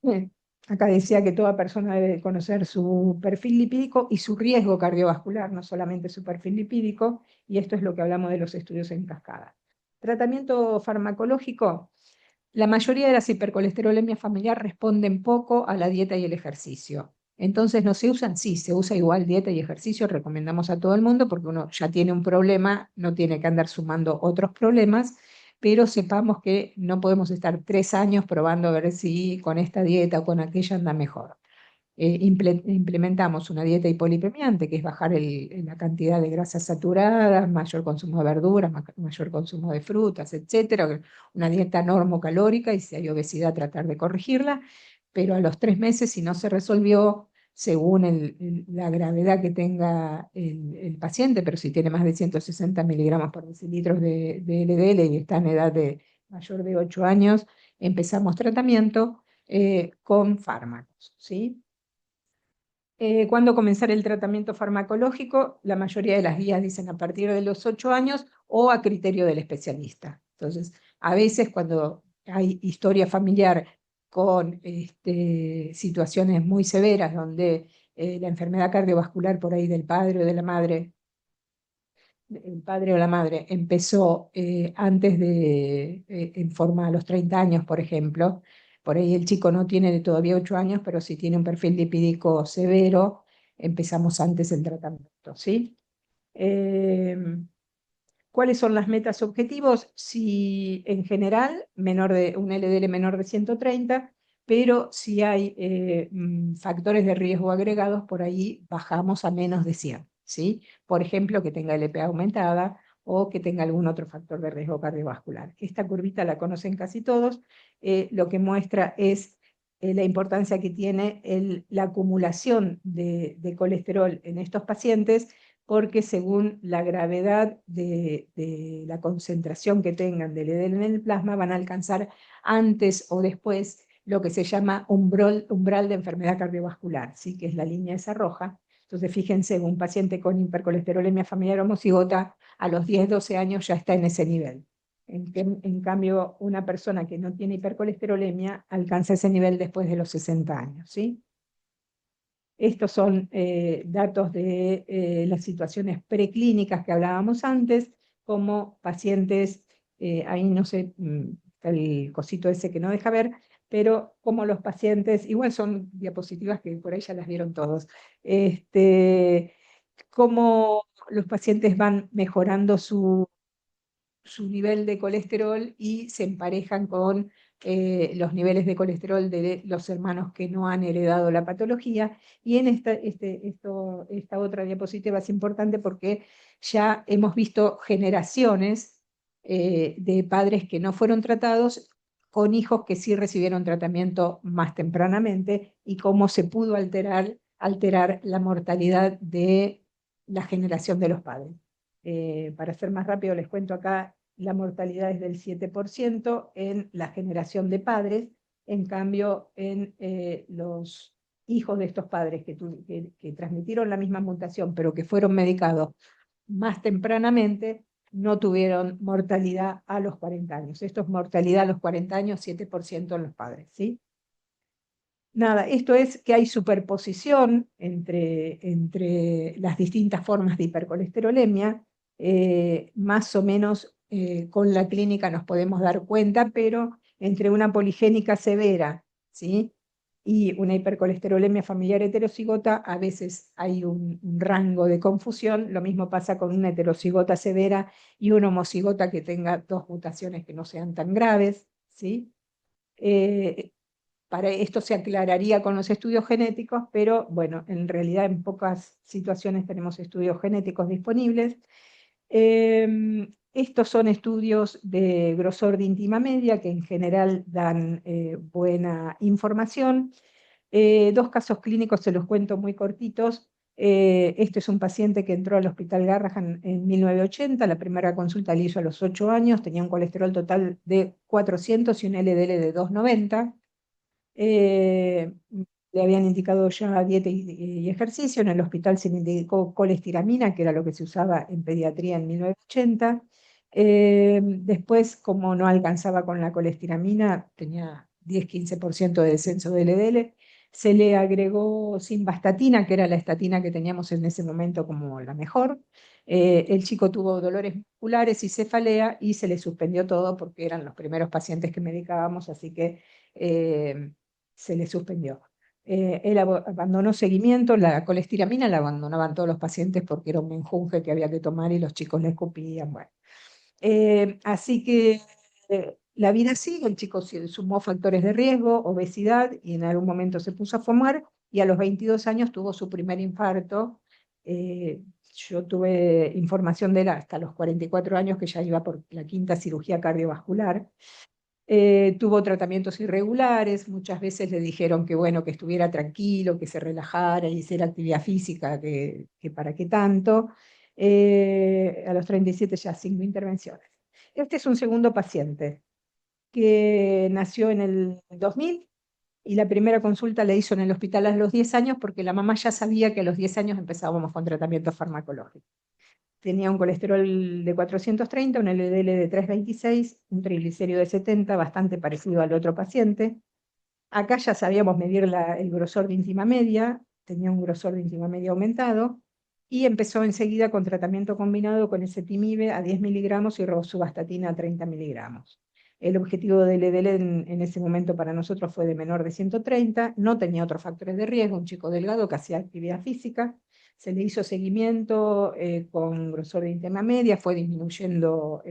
Bien, acá decía que toda persona debe conocer su perfil lipídico y su riesgo cardiovascular, no solamente su perfil lipídico, y esto es lo que hablamos de los estudios en cascada. Tratamiento farmacológico. La mayoría de las hipercolesterolemias familiar responden poco a la dieta y el ejercicio. Entonces no se usan, sí, se usa igual dieta y ejercicio, recomendamos a todo el mundo porque uno ya tiene un problema, no tiene que andar sumando otros problemas, pero sepamos que no podemos estar 3 años probando a ver si con esta dieta o con aquella anda mejor. Implementamos una dieta hipolipemiante, que es bajar la cantidad de grasas saturadas, mayor consumo de verduras, mayor consumo de frutas, etcétera. Una dieta normocalórica, y si hay obesidad tratar de corregirla, pero a los 3 meses, si no se resolvió, según la gravedad que tenga el paciente, pero si tiene más de 160 miligramos por decilitros de LDL y está en edad de mayor de 8 años, empezamos tratamiento con fármacos, ¿sí? ¿Cuándo comenzar el tratamiento farmacológico? La mayoría de las guías dicen a partir de los 8 años o a criterio del especialista. Entonces, a veces cuando hay historia familiar con situaciones muy severas donde la enfermedad cardiovascular por ahí del padre o de la madre, el padre o la madre empezó antes en forma a los 30 años, por ejemplo, Por ahí el chico no tiene todavía 8 años, pero si tiene un perfil lipídico severo, empezamos antes el tratamiento, ¿sí? ¿Cuáles son las metas objetivos? Si en general un LDL menor de 130, pero si hay factores de riesgo agregados, por ahí bajamos a menos de 100, ¿sí? Por ejemplo, que tenga LPA aumentada o que tenga algún otro factor de riesgo cardiovascular. Esta curvita la conocen casi todos. Lo que muestra es la importancia que tiene la acumulación de colesterol en estos pacientes, porque según la gravedad de la concentración que tengan del LDL en el plasma, van a alcanzar antes o después lo que se llama umbral de enfermedad cardiovascular, ¿sí? Que es la línea esa roja. Entonces, fíjense, un paciente con hipercolesterolemia familiar homocigota a los 10, 12 años ya está en ese nivel. En cambio, una persona que no tiene hipercolesterolemia alcanza ese nivel después de los 60 años, ¿sí? Estos son datos de las situaciones preclínicas que hablábamos antes, como pacientes, ahí no sé, está el cosito ese que no deja ver, pero como los pacientes, igual son diapositivas que por ahí ya las vieron todos, cómo los pacientes van mejorando su nivel de colesterol y se emparejan con los niveles de colesterol de los hermanos que no han heredado la patología. Y en esta otra diapositiva es importante porque ya hemos visto generaciones de padres que no fueron tratados con hijos que sí recibieron tratamiento más tempranamente y cómo se pudo alterar la mortalidad de la generación de los padres. Para ser más rápido, les cuento acá, la mortalidad es del 7% en la generación de padres, en cambio en los hijos de estos padres que transmitieron la misma mutación, pero que fueron medicados más tempranamente, no tuvieron mortalidad a los 40 años. Esto es mortalidad a los 40 años, 7% en los padres, ¿sí? Nada, esto es que hay superposición entre las distintas formas de hipercolesterolemia, más o menos con la clínica nos podemos dar cuenta, pero entre una poligénica severa, ¿sí? Y una hipercolesterolemia familiar heterocigota, a veces hay un rango de confusión. Lo mismo pasa con una heterocigota severa y una homocigota que tenga dos mutaciones que no sean tan graves, ¿sí? Para esto se aclararía con los estudios genéticos, pero bueno, en realidad en pocas situaciones tenemos estudios genéticos disponibles. Estos son estudios de grosor de íntima media que en general dan buena información. Dos casos clínicos se los cuento muy cortitos. Este es un paciente que entró al Hospital Garrahan en 1980, la primera consulta la hizo a los 8 años, tenía un colesterol total de 400 y un LDL de 290. Le habían indicado ya dieta y ejercicio. En el hospital se le indicó colestiramina, que era lo que se usaba en pediatría en 1980. Después, como no alcanzaba con la colestiramina, tenía 10-15% de descenso del LDL, se le agregó simvastatina, que era la estatina que teníamos en ese momento como la mejor. El chico tuvo dolores musculares y cefalea y se le suspendió todo porque eran los primeros pacientes que medicábamos, así que se le suspendió. Él abandonó seguimiento, la colestiramina la abandonaban todos los pacientes porque era un menjunje que había que tomar y los chicos le escupían. Bueno. Así que la vida sigue, el chico sumó factores de riesgo, obesidad, y en algún momento se puso a fumar, y a los 22 años tuvo su primer infarto. Yo tuve información de él hasta los 44 años, que ya iba por la quinta cirugía cardiovascular. Tuvo tratamientos irregulares, muchas veces le dijeron que bueno, que estuviera tranquilo, que se relajara y hiciera actividad física, que para qué tanto. A los 37 ya 5 intervenciones. Este es un segundo paciente que nació en el 2000 y la primera consulta la hizo en el hospital a los 10 años porque la mamá ya sabía que a los 10 años empezábamos con tratamiento farmacológico. Tenía un colesterol de 430, un LDL de 326, un triglicérido de 70, bastante parecido al otro paciente. Acá ya sabíamos medir el grosor de íntima media, tenía un grosor de íntima media aumentado, y empezó enseguida con tratamiento combinado con ezetimibe a 10 miligramos y rosuvastatina a 30 miligramos. El objetivo del EDL en ese momento para nosotros fue de menor de 130, no tenía otros factores de riesgo, un chico delgado que hacía actividad física, se le hizo seguimiento con grosor de íntima media, fue disminuyendo,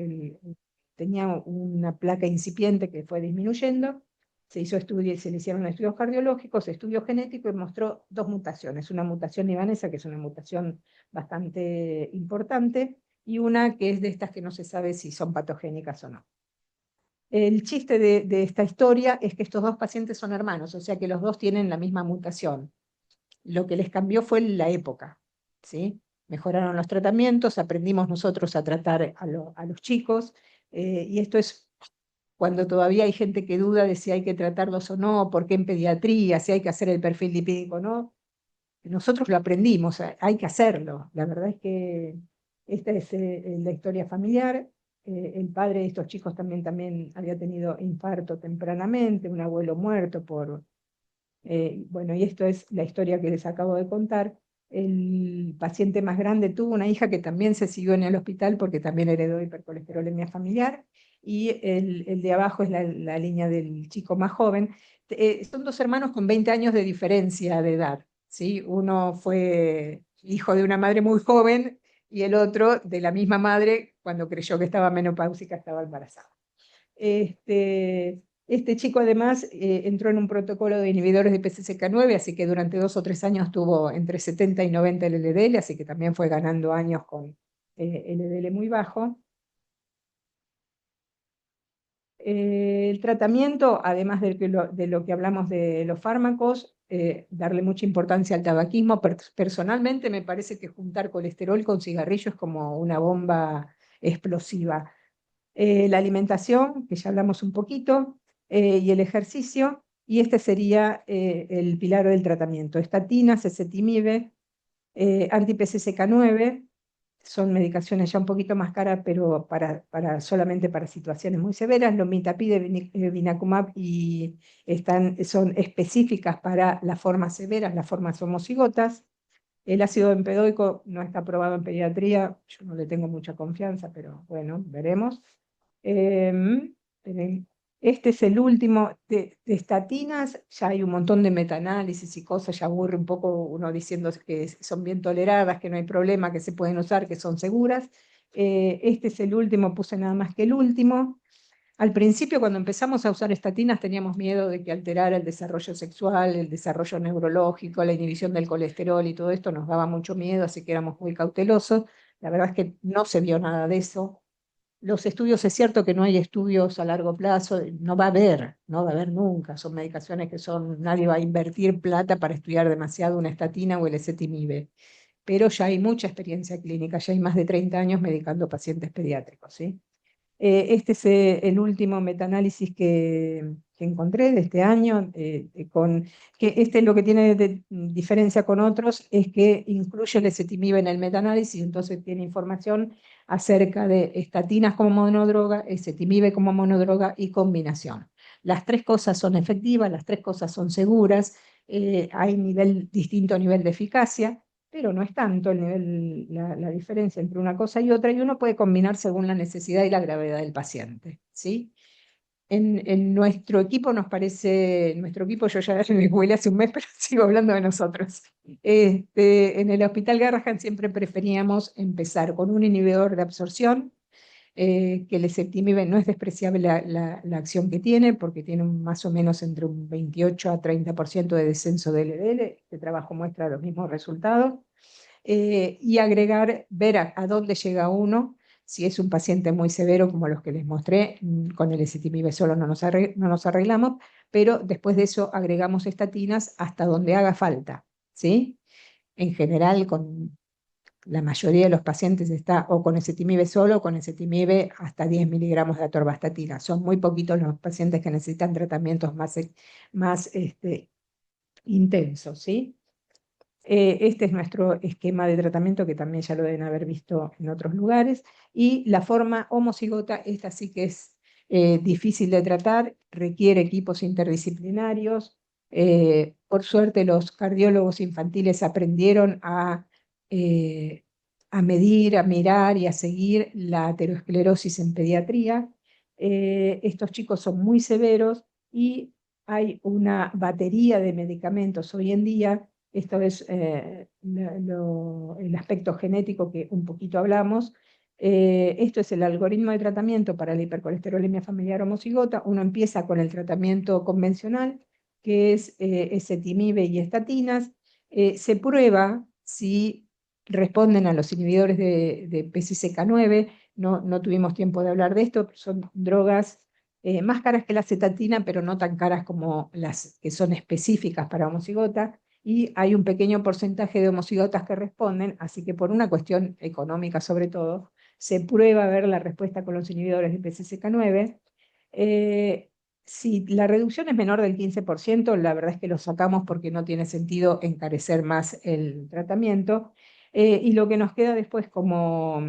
tenía una placa incipiente que fue disminuyendo, se le hicieron estudios cardiológicos, estudios genéticos y mostró dos mutaciones, una mutación libanesa, que es una mutación bastante importante, y una que es de estas que no se sabe si son patogénicas o no. El chiste de esta historia es que estos dos pacientes son hermanos, o sea que los dos tienen la misma mutación. Lo que les cambió fue la época, ¿sí? Mejoraron los tratamientos, aprendimos nosotros a tratar a los chicos, y esto es cuando todavía hay gente que duda de si hay que tratarlos o no, por qué en pediatría, si hay que hacer el perfil lipídico o no. Nosotros lo aprendimos, hay que hacerlo. La verdad es que esta es la historia familiar. El padre de estos chicos también había tenido infarto tempranamente, un abuelo muerto bueno, y esto es la historia que les acabo de contar. El paciente más grande tuvo una hija que también se siguió en el hospital porque también heredó hipercolesterolemia familiar, y el de abajo es la línea del chico más joven. Son dos hermanos con 20 años de diferencia de edad, ¿sí? Uno fue hijo de una madre muy joven y el otro de la misma madre cuando creyó que estaba menopáusica, estaba embarazada. Este chico además entró en un protocolo de inhibidores de PCSK9, así que durante 2 o 3 años tuvo entre 70 y 90 el LDL, así que también fue ganando años con LDL muy bajo. El tratamiento, además de lo que hablamos de los fármacos, darle mucha importancia al tabaquismo. Personalmente me parece que juntar colesterol con cigarrillo es como una bomba explosiva. La alimentación, que ya hablamos un poquito, y el ejercicio, y este sería el pilar del tratamiento. Estatinas, ezetimibe, anti-PCSK9, son medicaciones ya un poquito más caras, pero solamente para situaciones muy severas. Lomitapide, vinacumab, y son específicas para las formas severas, las formas homocigotas. El ácido bempedoico no está aprobado en pediatría, yo no le tengo mucha confianza, pero bueno, veremos. Em, Este es el último de estatinas, ya hay un montón de metaanálisis y cosas, ya aburre un poco uno diciendo que son bien toleradas, que no hay problema, que se pueden usar, que son seguras. Este es el último, puse nada más que el último. Al principio, cuando empezamos a usar estatinas, teníamos miedo de que alterara el desarrollo sexual, el desarrollo neurológico, la inhibición del colesterol y todo esto nos daba mucho miedo, así que éramos muy cautelosos. La verdad es que no se vio nada de eso. Los estudios, es cierto que no hay estudios a largo plazo, no va a haber, no va a haber nunca. Son medicaciones que nadie va a invertir plata para estudiar demasiado una estatina o el ezetimibe. Pero ya hay mucha experiencia clínica, ya hay más de 30 años medicando pacientes pediátricos, ¿sí? Este es el último metaanálisis que encontré de este año, que este lo que tiene de diferencia con otros es que incluye el ezetimibe en el metaanálisis, entonces tiene información acerca de estatinas como monodroga, ezetimibe como monodroga y combinación. Las tres cosas son efectivas, las tres cosas son seguras, hay distinto nivel de eficacia, pero no es tanto la diferencia entre una cosa y otra, y uno puede combinar según la necesidad y la gravedad del paciente, ¿sí? En nuestro equipo nuestro equipo, yo ya me jubilé hace un mes, pero sigo hablando de nosotros. En el Hospital Garrahan siempre preferíamos empezar con un inhibidor de absorción, que el ezetimibe no es despreciable la acción que tiene, porque tiene más o menos entre un 28 a 30% de descenso del LDL, este trabajo muestra los mismos resultados, y ver a dónde llega uno. Si es un paciente muy severo, como los que les mostré, con el ezetimibe solo no nos arreglamos, pero después de eso agregamos estatinas hasta donde haga falta, ¿sí? En general, con la mayoría de los pacientes está o con ezetimibe solo o con ezetimibe hasta 10 miligramos de atorvastatina. Son muy poquitos los pacientes que necesitan tratamientos más intensos, ¿sí? Este es nuestro esquema de tratamiento, que también ya lo deben haber visto en otros lugares. Y la forma homocigota, esta sí que es difícil de tratar, requiere equipos interdisciplinarios. Por suerte, los cardiólogos infantiles aprendieron a medir, a mirar y a seguir la aterosclerosis en pediatría. Estos chicos son muy severos y hay una batería de medicamentos hoy en día. Esto es el aspecto genético que un poquito hablamos. Esto es el algoritmo de tratamiento para la hipercolesterolemia familiar homocigota. Uno empieza con el tratamiento convencional, que es ezetimibe y estatinas. Se prueba si responden a los inhibidores de PCSK9. No tuvimos tiempo de hablar de esto, son drogas más caras que la acetatina, pero no tan caras como las que son específicas para homocigota, y hay un pequeño porcentaje de homocigotas que responden, así que por una cuestión económica sobre todo, se prueba a ver la respuesta con los inhibidores de PCSK9. Si la reducción es menor del 15%, la verdad es que lo sacamos porque no tiene sentido encarecer más el tratamiento. Y lo que nos queda después como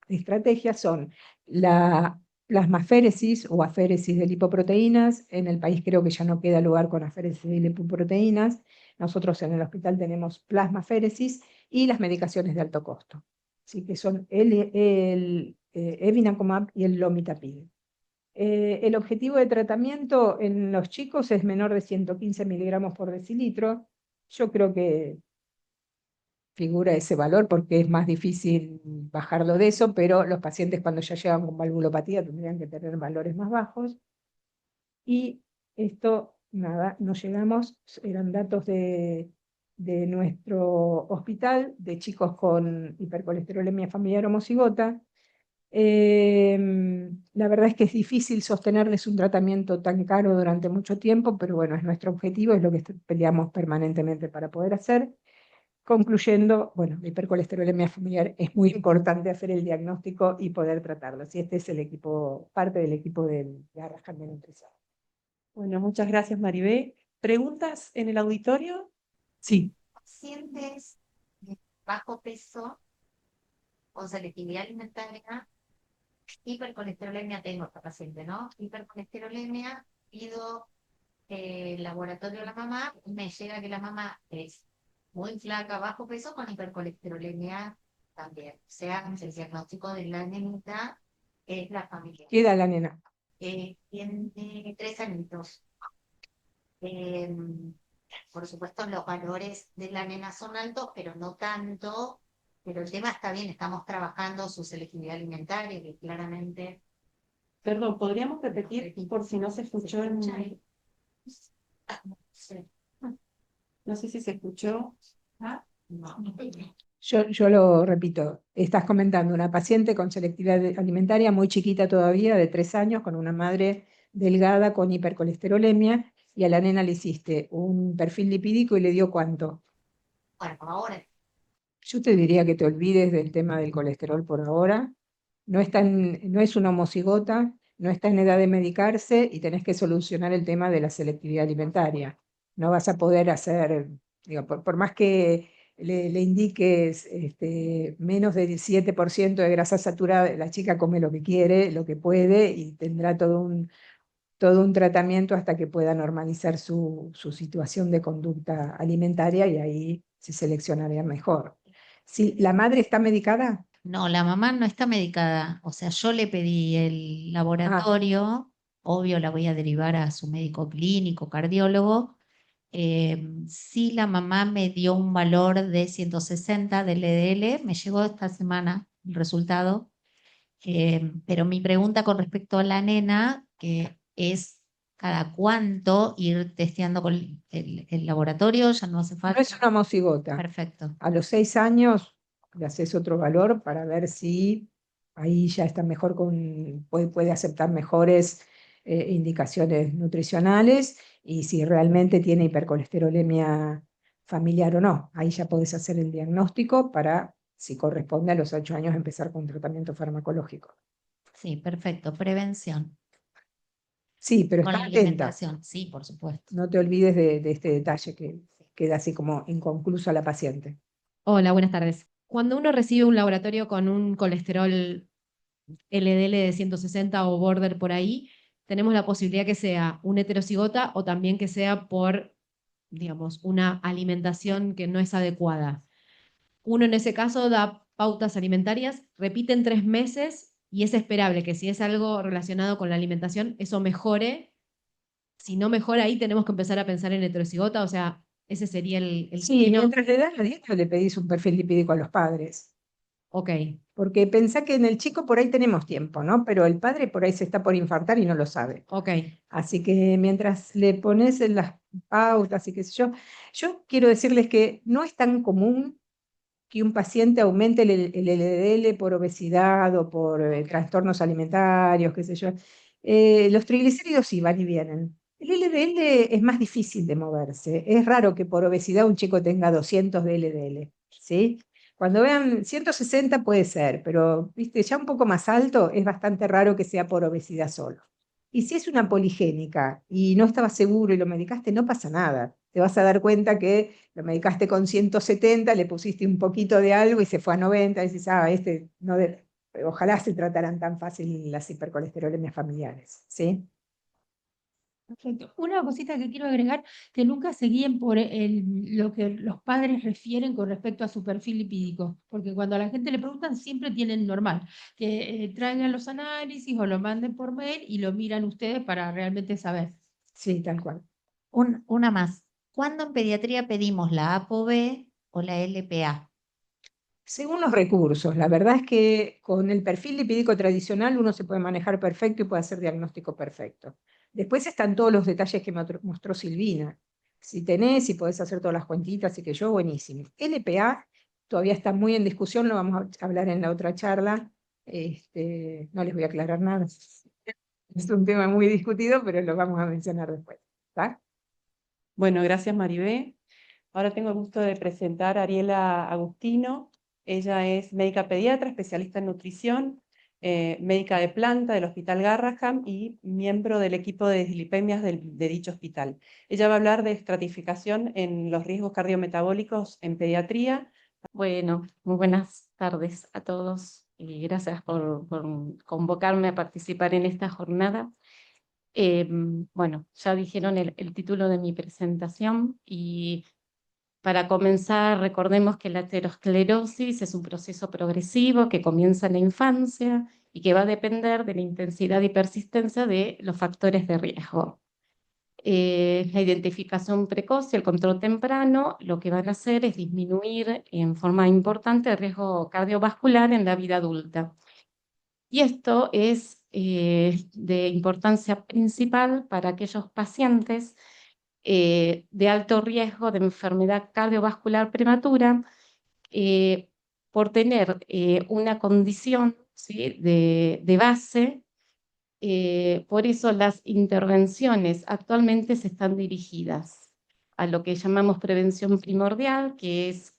estrategias son la plasmaféresis o aféresis de lipoproteínas. En el país creo que ya no queda lugar con aféresis de lipoproteínas. Nosotros en el hospital tenemos plasmaféresis y las medicaciones de alto costo. Así que son el evinacumab y el lomitapide. El objetivo de tratamiento en los chicos es menor de 115 miligramos por decilitro. Yo creo que figura ese valor porque es más difícil bajarlo de eso, pero los pacientes cuando ya llegan con valvulopatía tendrían que tener valores más bajos. Y esto, nada, no llegamos, eran datos de nuestro hospital, de chicos con hipercolesterolemia familiar homocigota. La verdad es que es difícil sostenerles un tratamiento tan caro durante mucho tiempo, pero bueno, es nuestro objetivo, es lo que peleamos permanentemente para poder hacer. Concluyendo, bueno, la hipercolesterolemia familiar es muy importante hacer el diagnóstico y poder tratarlo. Y este es el equipo, parte del equipo de Arrascan de Nutrición. Bueno, muchas gracias, Maribé. ¿Preguntas en el auditorio? Sí. Pacientes de bajo peso con selectividad alimentaria, hipercolesterolemia, tengo esta paciente, ¿no? Hipercolesterolemia, pido el laboratorio de la mamá, me llega que la mamá es muy flaca, bajo peso, con hipercolesterolemia también. O sea, el diagnóstico de la nenita es la familia. ¿Qué edad la nena? Tiene 3 añitos. Por supuesto, los valores de la nena son altos, pero no tanto. Pero el tema está bien, estamos trabajando su selectividad alimentaria, que claramente... Perdón, ¿podríamos repetir por si no se escuchó? No sé si se escuchó. No. Yo lo repito, estás comentando una paciente con selectividad alimentaria muy chiquita todavía, de 3 años, con una madre delgada con hipercolesterolemia, y a la nena le hiciste un perfil lipídico y le dio ¿cuánto? Bueno, por ahora. Yo te diría que te olvides del tema del colesterol por ahora. No es una homocigota, no está en edad de medicarse y tenés que solucionar el tema de la selectividad alimentaria. No vas a poder hacer, digo, por más que le indiques menos del 7% de grasa saturada, la chica come lo que quiere, lo que puede, y tendrá todo un tratamiento hasta que pueda normalizar su situación de conducta alimentaria, y ahí se seleccionaría mejor. Si la madre está medicada, No, la mamá no está medicada. O sea, yo le pedí el laboratorio, obvio la voy a derivar a su médico clínico, cardiólogo. Sí, la mamá me dio un valor de 160 del LDL, me llegó esta semana el resultado. Pero mi pregunta con respecto a la nena, que es cada cuánto ir testeando con el laboratorio, ya no hace no falta. es una homocigota. Perfecto. A los 6 años le haces otro valor para ver si ahí ya está mejor, puede aceptar mejores indicaciones nutricionales, y si realmente tiene hipercolesterolemia familiar o no. Ahí ya podés hacer el diagnóstico para, si corresponde a los 8 años, empezar con un tratamiento farmacológico. Sí, perfecto. Prevención. Sí, pero Con está la atenta. alimentación, sí, por supuesto. No te olvides de este detalle que queda así como inconcluso a la paciente. Hola, buenas tardes. Cuando uno recibe un laboratorio con un colesterol LDL de 160 o border por ahí, tenemos la posibilidad que sea un heterocigota o también que sea por, digamos, una alimentación que no es adecuada. Uno en ese caso da pautas alimentarias, repiten 3 meses y es esperable que si es algo relacionado con la alimentación, eso mejore. Si no mejora ahí, tenemos que empezar a pensar en heterocigota, o sea, ese sería el Sí, destino. mientras le das la dieta le pedís un perfil lipídico a los padres. Ok, Porque pensá que en el chico por ahí tenemos tiempo, ¿no? Pero el padre por ahí se está por infartar y no lo sabe. ok. Así que mientras le pones en las pautas y qué sé yo quiero decirles que no es tan común que un paciente aumente el LDL por obesidad o por trastornos alimentarios, qué sé yo. Los triglicéridos sí van y vienen. El LDL es más difícil de moverse. Es raro que por obesidad un chico tenga 200 de LDL, ¿sí? Cuando vean 160 puede ser, pero viste, ya un poco más alto es bastante raro que sea por obesidad solo. Y si es una poligénica y no estabas seguro y lo medicaste, no pasa nada. Te vas a dar cuenta que lo medicaste con 170, le pusiste un poquito de algo y se fue a 90, y dices, este no ojalá se trataran tan fácil las hipercolesterolemias familiares, ¿sí? Perfecto. Una cosita que quiero agregar, que nunca se guíen por lo que los padres refieren con respecto a su perfil lipídico, porque cuando a la gente le preguntan siempre tienen normal, que traigan los análisis o lo manden por mail y lo miran ustedes para realmente saber. Sí, tal cual. Una más. ¿Cuándo en pediatría pedimos la ApoB o la LPA? Según los recursos, la verdad es que con el perfil lipídico tradicional uno se puede manejar perfecto y puede hacer diagnóstico perfecto. Después están todos los detalles que me mostró Silvina. Si tenés, si podés hacer todas las cuentitas y que yo, buenísimo. LPA todavía está muy en discusión, lo vamos a hablar en la otra charla. No les voy a aclarar nada. Es un tema muy discutido, pero lo vamos a mencionar después. ¿Está? Bueno, gracias Maribé. Ahora tengo el gusto de presentar a Ariela Agustino. Ella es médica pediatra, especialista en nutrición, médica de planta del Hospital Garraham y miembro del equipo de dislipemias de dicho hospital. Ella va a hablar de estratificación en los riesgos cardiometabólicos en pediatría. Bueno, muy buenas tardes a todos y gracias por convocarme a participar en esta jornada. Bueno, ya dijeron el título de mi presentación y para comenzar recordemos que la aterosclerosis es un proceso progresivo que comienza en la infancia y que va a depender de la intensidad y persistencia de los factores de riesgo. La identificación precoz y el control temprano lo que van a hacer es disminuir en forma importante el riesgo cardiovascular en la vida adulta. Y esto es de importancia principal para aquellos pacientes de alto riesgo de enfermedad cardiovascular prematura por tener una condición, ¿sí?, de base. Por eso las intervenciones actualmente se están dirigidas a lo que llamamos prevención primordial, que es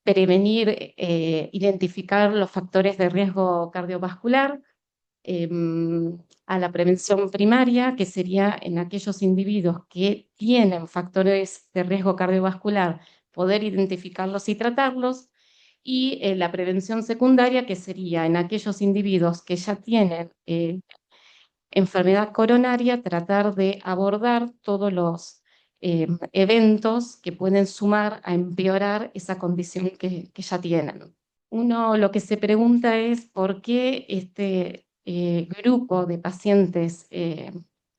prevenir, identificar los factores de riesgo cardiovascular, a la prevención primaria, que sería en aquellos individuos que tienen factores de riesgo cardiovascular, poder identificarlos y tratarlos, y la prevención secundaria, que sería en aquellos individuos que ya tienen enfermedad coronaria, tratar de abordar todos los eventos que pueden sumar a empeorar esa condición que ya tienen. Uno lo que se pregunta es por qué este grupo de pacientes, que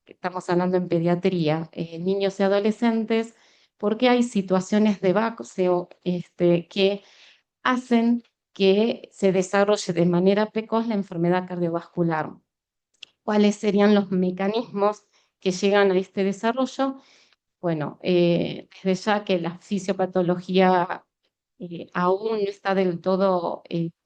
estamos hablando en pediatría, niños y adolescentes, por qué hay situaciones de base que hacen que se desarrolle de manera precoz la enfermedad cardiovascular. ¿Cuáles serían los mecanismos que llegan a este desarrollo? Bueno, desde ya que la fisiopatología aún no está del todo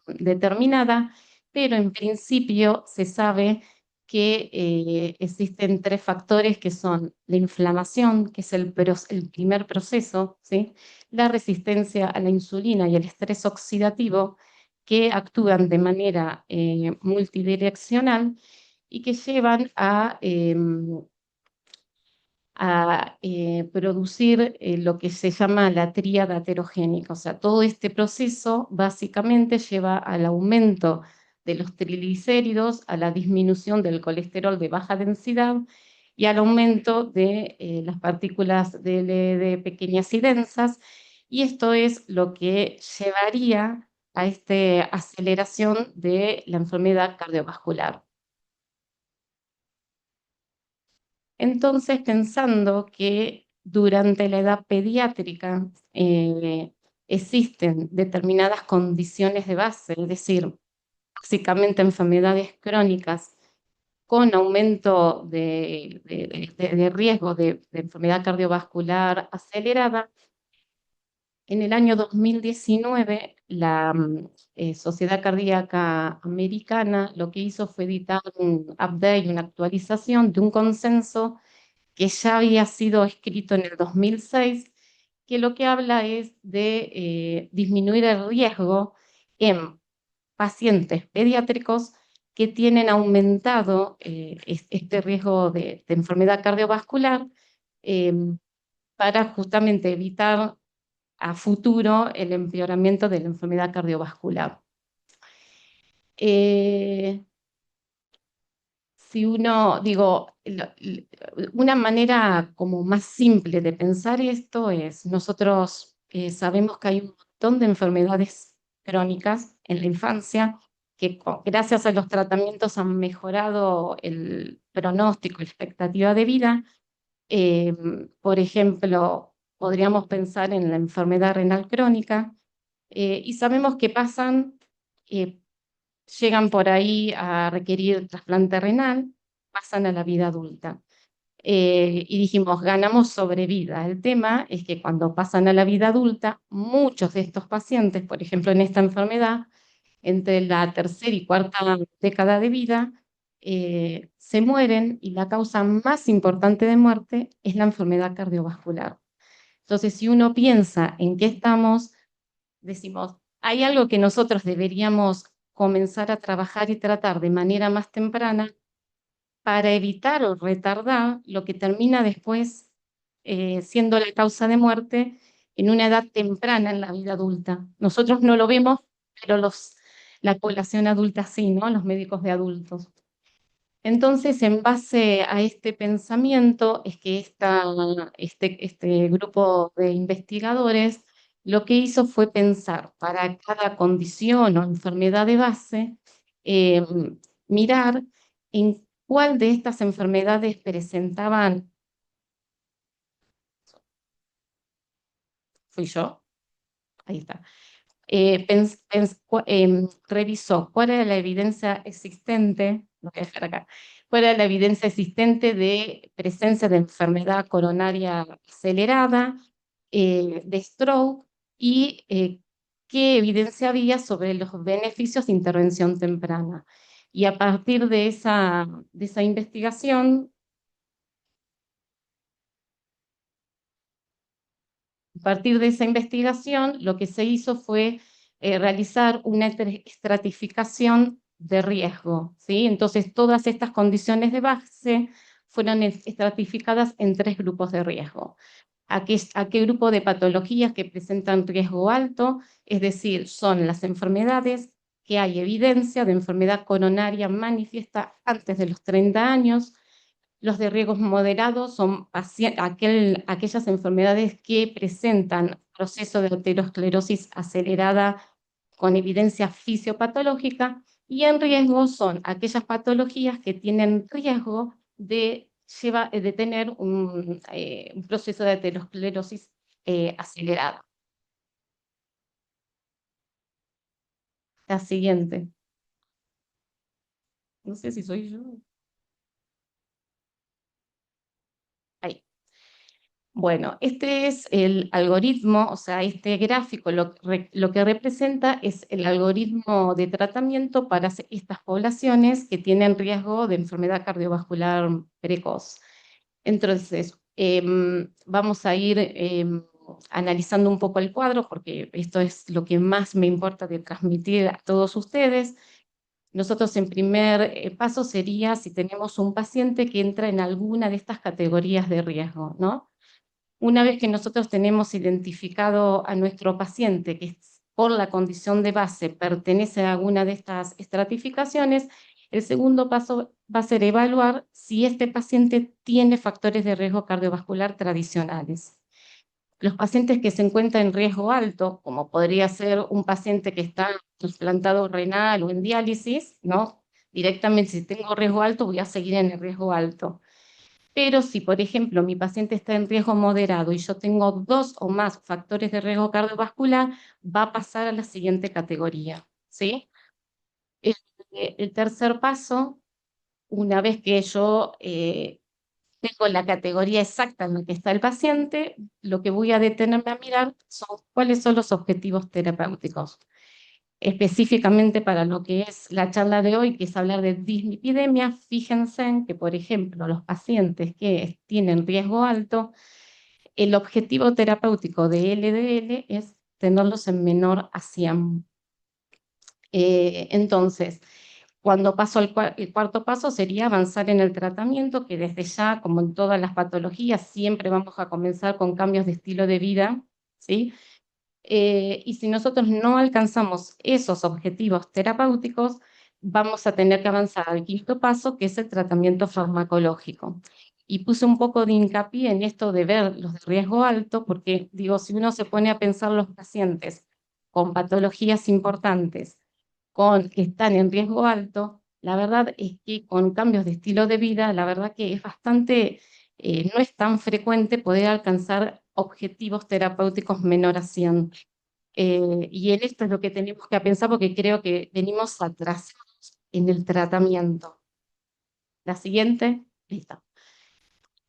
determinada, pero en principio se sabe que existen tres factores que son la inflamación, que es el primer proceso, ¿sí?, la resistencia a la insulina y el estrés oxidativo, que actúan de manera multidireccional y que llevan a producir lo que se llama la tríada aterogénica. O sea, todo este proceso básicamente lleva al aumento de los triglicéridos, a la disminución del colesterol de baja densidad y al aumento de las partículas de pequeñas y densas. Y esto es lo que llevaría a esta aceleración de la enfermedad cardiovascular. Entonces, pensando que durante la edad pediátrica existen determinadas condiciones de base, es decir, básicamente enfermedades crónicas con aumento de riesgo de enfermedad cardiovascular acelerada, en el año 2019 la Sociedad Cardíaca Americana lo que hizo fue editar un update, una actualización de un consenso que ya había sido escrito en el 2006, que lo que habla es de disminuir el riesgo en pacientes pediátricos que tienen aumentado este riesgo de enfermedad cardiovascular para justamente evitar a futuro el empeoramiento de la enfermedad cardiovascular. Si uno, digo, una manera como más simple de pensar esto es, nosotros sabemos que hay un montón de enfermedades crónicas en la infancia que gracias a los tratamientos han mejorado el pronóstico, la expectativa de vida. Por ejemplo, podríamos pensar en la enfermedad renal crónica y sabemos que llegan por ahí a requerir trasplante renal, pasan a la vida adulta. Y dijimos, ganamos sobre vida. El tema es que cuando pasan a la vida adulta, muchos de estos pacientes, por ejemplo, en esta enfermedad, entre la tercera y cuarta década de vida, se mueren y la causa más importante de muerte es la enfermedad cardiovascular. Entonces, si uno piensa en qué estamos, decimos, hay algo que nosotros deberíamos comenzar a trabajar y tratar de manera más temprana para evitar o retardar lo que termina después siendo la causa de muerte en una edad temprana en la vida adulta. Nosotros no lo vemos, pero la población adulta sí, ¿no? Los médicos de adultos. Entonces, en base a este pensamiento, es que este grupo de investigadores lo que hizo fue pensar para cada condición o enfermedad de base, mirar en cuál de estas enfermedades presentaban. ¿Fui yo? Ahí está. Revisó cuál era la evidencia existente, lo voy a dejar acá, cuál era la evidencia existente de presencia de enfermedad coronaria acelerada, de stroke, y qué evidencia había sobre los beneficios de intervención temprana. Y a partir de esa investigación, lo que se hizo fue realizar una estratificación de riesgo, ¿sí? Entonces, todas estas condiciones de base fueron estratificadas en 3 grupos de riesgo. ¿A qué grupo de patologías que presentan riesgo alto? Es decir, son las enfermedades que hay evidencia de enfermedad coronaria manifiesta antes de los 30 años. Los de riesgos moderados son aquellas enfermedades que presentan proceso de aterosclerosis acelerada con evidencia fisiopatológica, y en riesgo son aquellas patologías que tienen riesgo de tener un proceso de aterosclerosis acelerada. La siguiente. No sé si soy yo. Ahí. Bueno, este es el algoritmo, o sea, este gráfico lo que representa es el algoritmo de tratamiento para estas poblaciones que tienen riesgo de enfermedad cardiovascular precoz. Entonces, vamos a ir analizando un poco el cuadro, porque esto es lo que más me importa de transmitir a todos ustedes. Nosotros en primer paso sería si tenemos un paciente que entra en alguna de estas categorías de riesgo, ¿no? Una vez que nosotros tenemos identificado a nuestro paciente que por la condición de base pertenece a alguna de estas estratificaciones, el segundo paso va a ser evaluar si este paciente tiene factores de riesgo cardiovascular tradicionales. Los pacientes que se encuentran en riesgo alto, como podría ser un paciente que está trasplantado renal o en diálisis, ¿no? Directamente, si tengo riesgo alto, voy a seguir en el riesgo alto. Pero si, por ejemplo, mi paciente está en riesgo moderado y yo tengo 2 o más factores de riesgo cardiovascular, va a pasar a la siguiente categoría, ¿sí? El tercer paso, una vez que yo tengo la categoría exacta en la que está el paciente, lo que voy a detenerme a mirar son cuáles son los objetivos terapéuticos. Específicamente para lo que es la charla de hoy, que es hablar de dislipidemia, fíjense en que, por ejemplo, los pacientes que tienen riesgo alto, el objetivo terapéutico de LDL es tenerlos en menor a 100. Entonces, cuando paso el cuarto paso sería avanzar en el tratamiento, que desde ya, como en todas las patologías, siempre vamos a comenzar con cambios de estilo de vida, ¿sí? Y si nosotros no alcanzamos esos objetivos terapéuticos, vamos a tener que avanzar al quinto paso, que es el tratamiento farmacológico. Y puse un poco de hincapié en esto de ver los de riesgo alto, porque digo, si uno se pone a pensar los pacientes con patologías importantes, que están en riesgo alto, la verdad es que con cambios de estilo de vida, la verdad que es bastante, no es tan frecuente poder alcanzar objetivos terapéuticos menor a 100. Y en esto es lo que tenemos que pensar porque creo que venimos atrasados en el tratamiento. La siguiente, listo.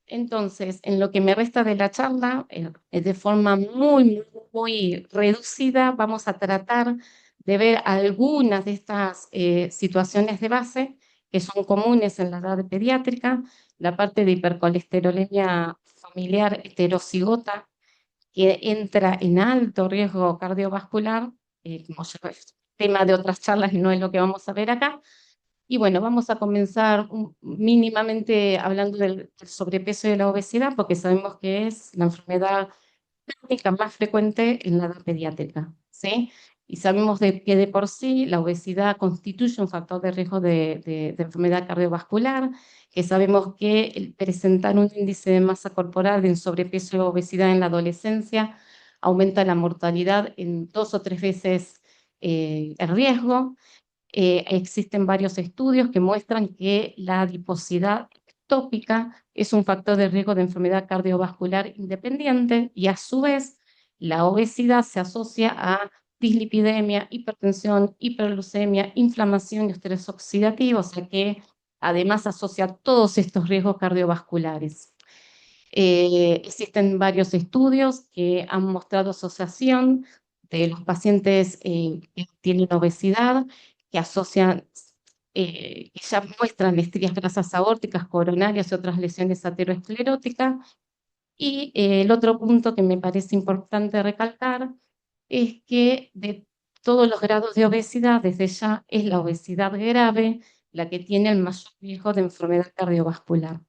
Entonces, en lo que me resta de la charla, de forma muy reducida, vamos a tratar de ver algunas de estas situaciones de base que son comunes en la edad pediátrica, la parte de hipercolesterolemia familiar heterocigota, que entra en alto riesgo cardiovascular, como ya es tema de otras charlas, no es lo que vamos a ver acá. Y bueno, vamos a comenzar mínimamente hablando del sobrepeso y de la obesidad, porque sabemos que es la enfermedad crónica más frecuente en la edad pediátrica, ¿sí? Y sabemos que de por sí la obesidad constituye un factor de riesgo de enfermedad cardiovascular, que sabemos que el presentar un índice de masa corporal en sobrepeso y obesidad en la adolescencia aumenta la mortalidad en 2 o 3 veces el riesgo. Existen varios estudios que muestran que la adiposidad ectópica es un factor de riesgo de enfermedad cardiovascular independiente y a su vez la obesidad se asocia a dislipidemia, hipertensión, hiperglucemia, inflamación y estrés oxidativo, o sea que además asocia todos estos riesgos cardiovasculares. Existen varios estudios que han mostrado asociación de los pacientes que tienen obesidad, que asocian, que ya muestran estrías grasas aórticas, coronarias y otras lesiones ateroscleróticas. Y el otro punto que me parece importante recalcar es que de todos los grados de obesidad, desde ya es la obesidad grave la que tiene el mayor riesgo de enfermedad cardiovascular.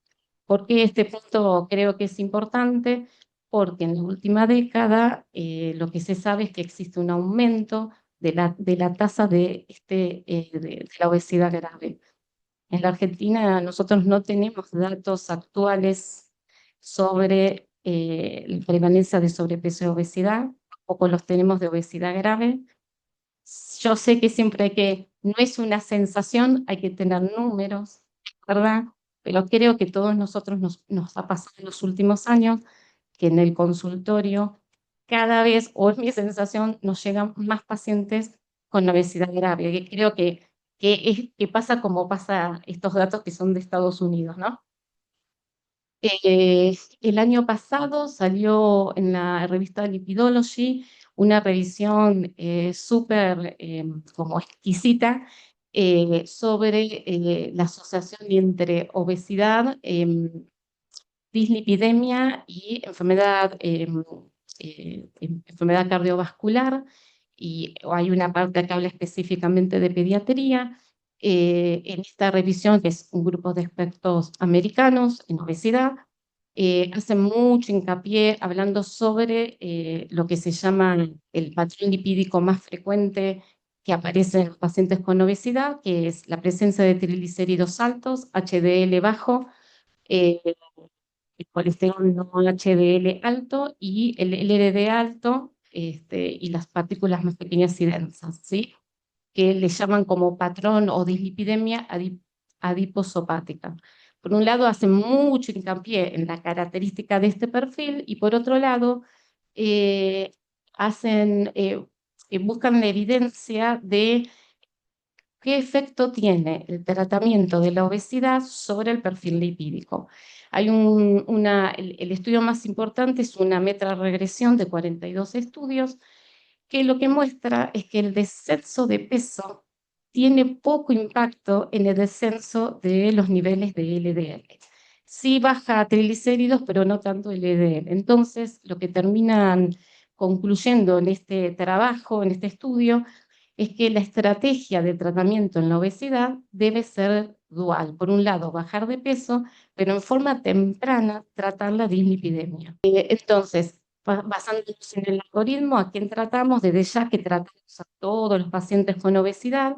¿Por qué este punto creo que es importante? Porque en la última década lo que se sabe es que existe un aumento de la tasa de la obesidad grave. En la Argentina nosotros no tenemos datos actuales sobre la prevalencia de sobrepeso y obesidad, tampoco los tenemos de obesidad grave. Yo sé que siempre no es una sensación, hay que tener números, ¿verdad? Pero creo que todos nosotros nos ha pasado en los últimos años que en el consultorio cada vez, o es mi sensación, nos llegan más pacientes con obesidad grave. Y creo que pasa como pasa estos datos que son de Estados Unidos, ¿no? El año pasado salió en la revista Lipidology una revisión súper como exquisita sobre la asociación entre obesidad, dislipidemia y enfermedad cardiovascular. Y hay una parte que habla específicamente de pediatría. En esta revisión, que es un grupo de expertos americanos en obesidad, hacen mucho hincapié hablando sobre lo que se llama el patrón lipídico más frecuente que aparece en los pacientes con obesidad, que es la presencia de triglicéridos altos, HDL bajo, eh, el colesterol no HDL alto y el LDL alto, y las partículas más pequeñas y densas, ¿sí? Que le llaman como patrón o dislipidemia adiposopática. Por un lado, hacen mucho hincapié en la característica de este perfil y por otro lado, eh, buscan la evidencia de qué efecto tiene el tratamiento de la obesidad sobre el perfil lipídico. El estudio más importante es una metaregresión de 42 estudios que lo que muestra es que el descenso de peso tiene poco impacto en el descenso de los niveles de LDL. Sí baja triglicéridos, pero no tanto LDL. Entonces, lo que terminan concluyendo en este trabajo, en este estudio, es que la estrategia de tratamiento en la obesidad debe ser dual. Por un lado, bajar de peso, pero en forma temprana tratar la dislipidemia. Entonces, basándonos en el algoritmo, ¿a quién tratamos? Desde ya que tratamos a todos los pacientes con obesidad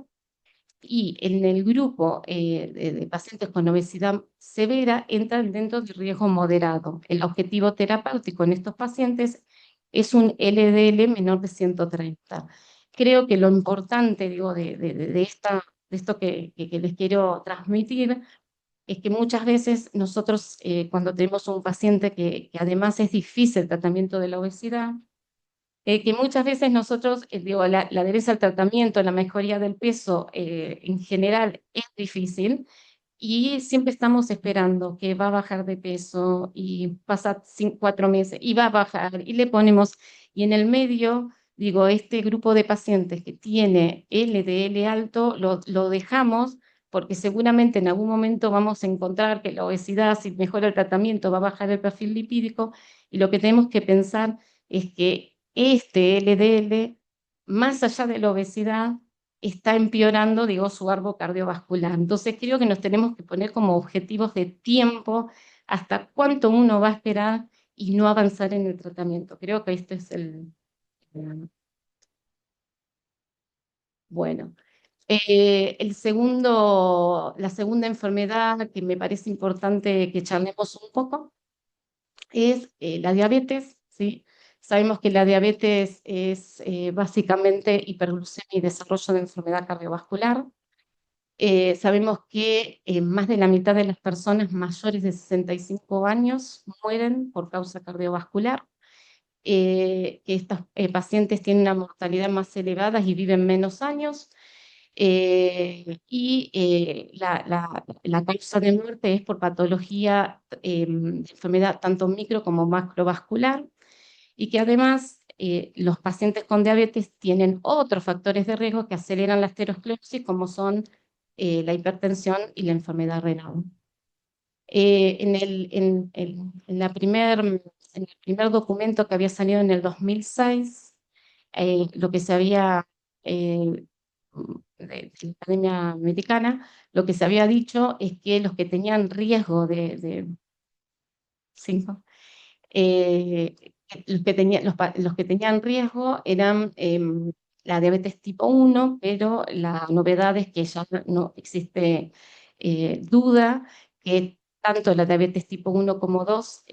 y en el grupo de pacientes con obesidad severa entran dentro del riesgo moderado. El objetivo terapéutico en estos pacientes es un LDL menor de 130. Creo que lo importante, digo, de esto que les quiero transmitir es que muchas veces nosotros, cuando tenemos un paciente que además es difícil el tratamiento de la obesidad, que muchas veces nosotros, digo, la adherencia al tratamiento, la mejoría del peso en general es difícil y siempre estamos esperando que va a bajar de peso y pasa 4 meses y va a bajar y le ponemos, y en el medio, digo, este grupo de pacientes que tiene LDL alto, lo dejamos porque seguramente en algún momento vamos a encontrar que la obesidad, si mejora el tratamiento, va a bajar el perfil lipídico y lo que tenemos que pensar es que este LDL, más allá de la obesidad, está empeorando, digo, su árbol cardiovascular. Entonces creo que nos tenemos que poner como objetivos de tiempo hasta cuánto uno va a esperar y no avanzar en el tratamiento. Creo que este es bueno. La segunda enfermedad que me parece importante que charlemos un poco es la diabetes, ¿sí? Sabemos que la diabetes es básicamente hiperglucemia y desarrollo de enfermedad cardiovascular. Sabemos que más de la mitad de las personas mayores de 65 años mueren por causa cardiovascular, que estos pacientes tienen una mortalidad más elevada y viven menos años. La causa de muerte es por patología de enfermedad tanto micro como macrovascular y que además los pacientes con diabetes tienen otros factores de riesgo que aceleran la aterosclerosis como son la hipertensión y la enfermedad renal. En el primer documento que había salido en el 2006, lo que se había de la Academia Americana, lo que se había dicho es que los que tenían riesgo los que tenían riesgo eran la diabetes tipo 1, pero la novedad es que ya no existe duda que tanto la diabetes tipo 1 como 2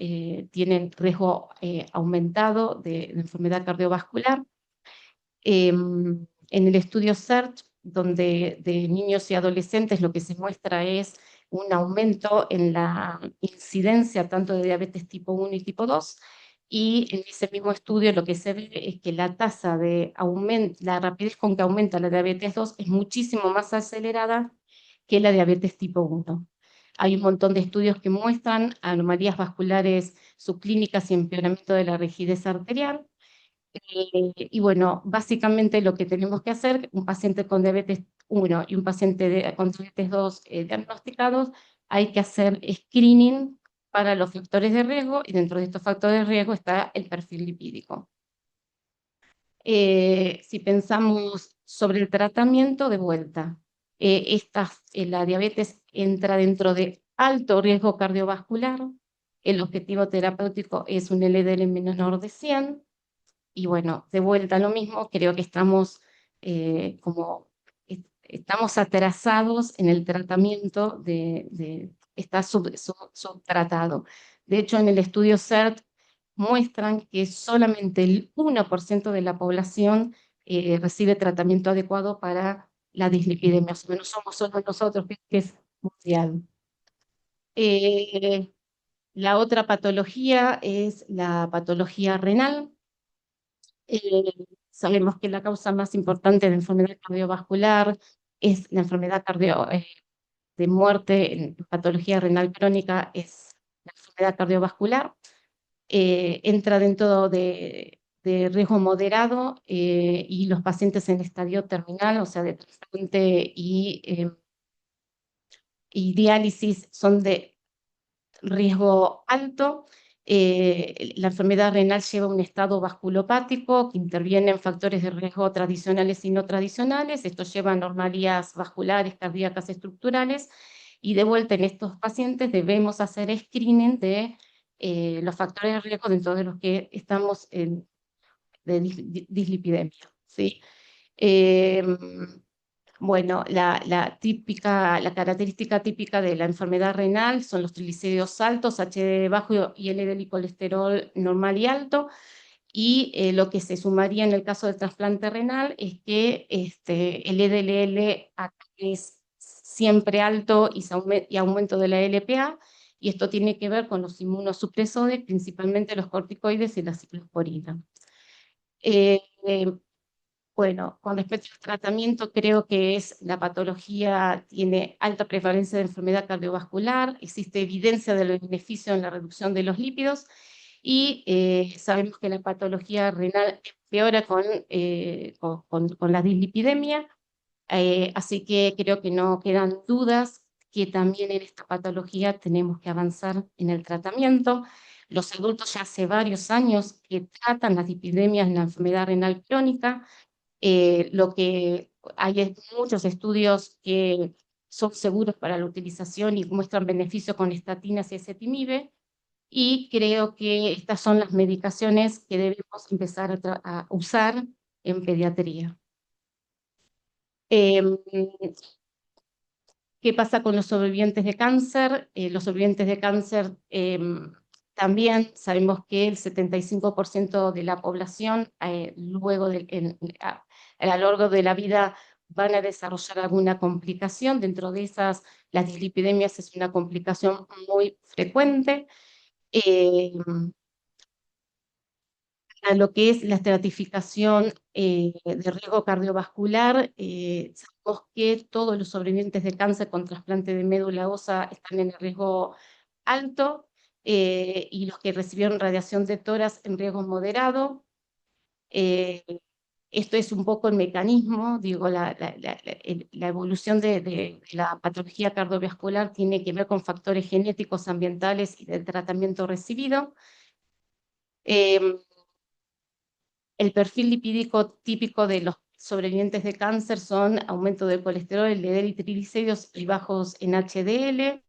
tienen riesgo aumentado de enfermedad cardiovascular. En el estudio SEARCH, donde de niños y adolescentes lo que se muestra es un aumento en la incidencia tanto de diabetes tipo 1 y tipo 2, y en ese mismo estudio lo que se ve es que la tasa de aumento, la rapidez con que aumenta la diabetes 2 es muchísimo más acelerada que la diabetes tipo 1. Hay un montón de estudios que muestran anomalías vasculares subclínicas y empeoramiento de la rigidez arterial. Y bueno, básicamente lo que tenemos que hacer, un paciente con diabetes 1 y un paciente con diabetes 2 diagnosticados, hay que hacer screening para los factores de riesgo y dentro de estos factores de riesgo está el perfil lipídico. Si pensamos sobre el tratamiento de vuelta, la diabetes entra dentro de alto riesgo cardiovascular, el objetivo terapéutico es un LDL menor de 100, y bueno, de vuelta lo mismo, creo que estamos estamos atrasados en el tratamiento está subtratado. De hecho, en el estudio CERT muestran que solamente el 1% de la población recibe tratamiento adecuado para la dislipidemia. O sea, no somos solo nosotros, que es mundial. La otra patología es la patología renal. Sabemos que la causa más importante de enfermedad cardiovascular es la enfermedad de muerte en patología renal crónica, es la enfermedad cardiovascular. Entra dentro de riesgo moderado y los pacientes en estadio terminal, o sea, de trasplante y diálisis son de riesgo alto. La enfermedad renal lleva un estado vasculopático que interviene en factores de riesgo tradicionales y no tradicionales. Esto lleva a anomalías vasculares, cardíacas, estructurales. Y de vuelta en estos pacientes debemos hacer screening de los factores de riesgo dentro de los que estamos de dislipidemia, ¿sí? Bueno, la característica típica de la enfermedad renal son los triglicéridos altos, HDL bajo y LDL y colesterol normal y alto. Y lo que se sumaría en el caso del trasplante renal es que el LDL es siempre alto y aumento de la LPA, y esto tiene que ver con los inmunosupresores, principalmente los corticoides y la ciclosporina. Bueno, con respecto al tratamiento, creo que la patología tiene alta prevalencia de enfermedad cardiovascular, existe evidencia de los beneficios en la reducción de los lípidos y sabemos que la patología renal empeora con la dislipidemia, así que creo que no quedan dudas que también en esta patología tenemos que avanzar en el tratamiento. Los adultos ya hace varios años que tratan las dislipidemias en la enfermedad renal crónica. Lo que hay es muchos estudios que son seguros para la utilización y muestran beneficio con estatinas y ezetimibe, y creo que estas son las medicaciones que debemos empezar a usar en pediatría. ¿Qué pasa con los sobrevivientes de cáncer? Los sobrevivientes de cáncer también sabemos que el 75% de la población luego a lo largo de la vida van a desarrollar alguna complicación. Dentro de esas, las dislipidemias es una complicación muy frecuente. A lo que es la estratificación de riesgo cardiovascular, sabemos que todos los sobrevivientes de cáncer con trasplante de médula ósea están en el riesgo alto, y los que recibieron radiación de tórax en riesgo moderado. Esto es un poco el mecanismo, digo, la evolución de la patología cardiovascular tiene que ver con factores genéticos, ambientales y del tratamiento recibido. El perfil lipídico típico de los sobrevivientes de cáncer son aumento del colesterol, LDL y triglicéridos y bajos en HDL.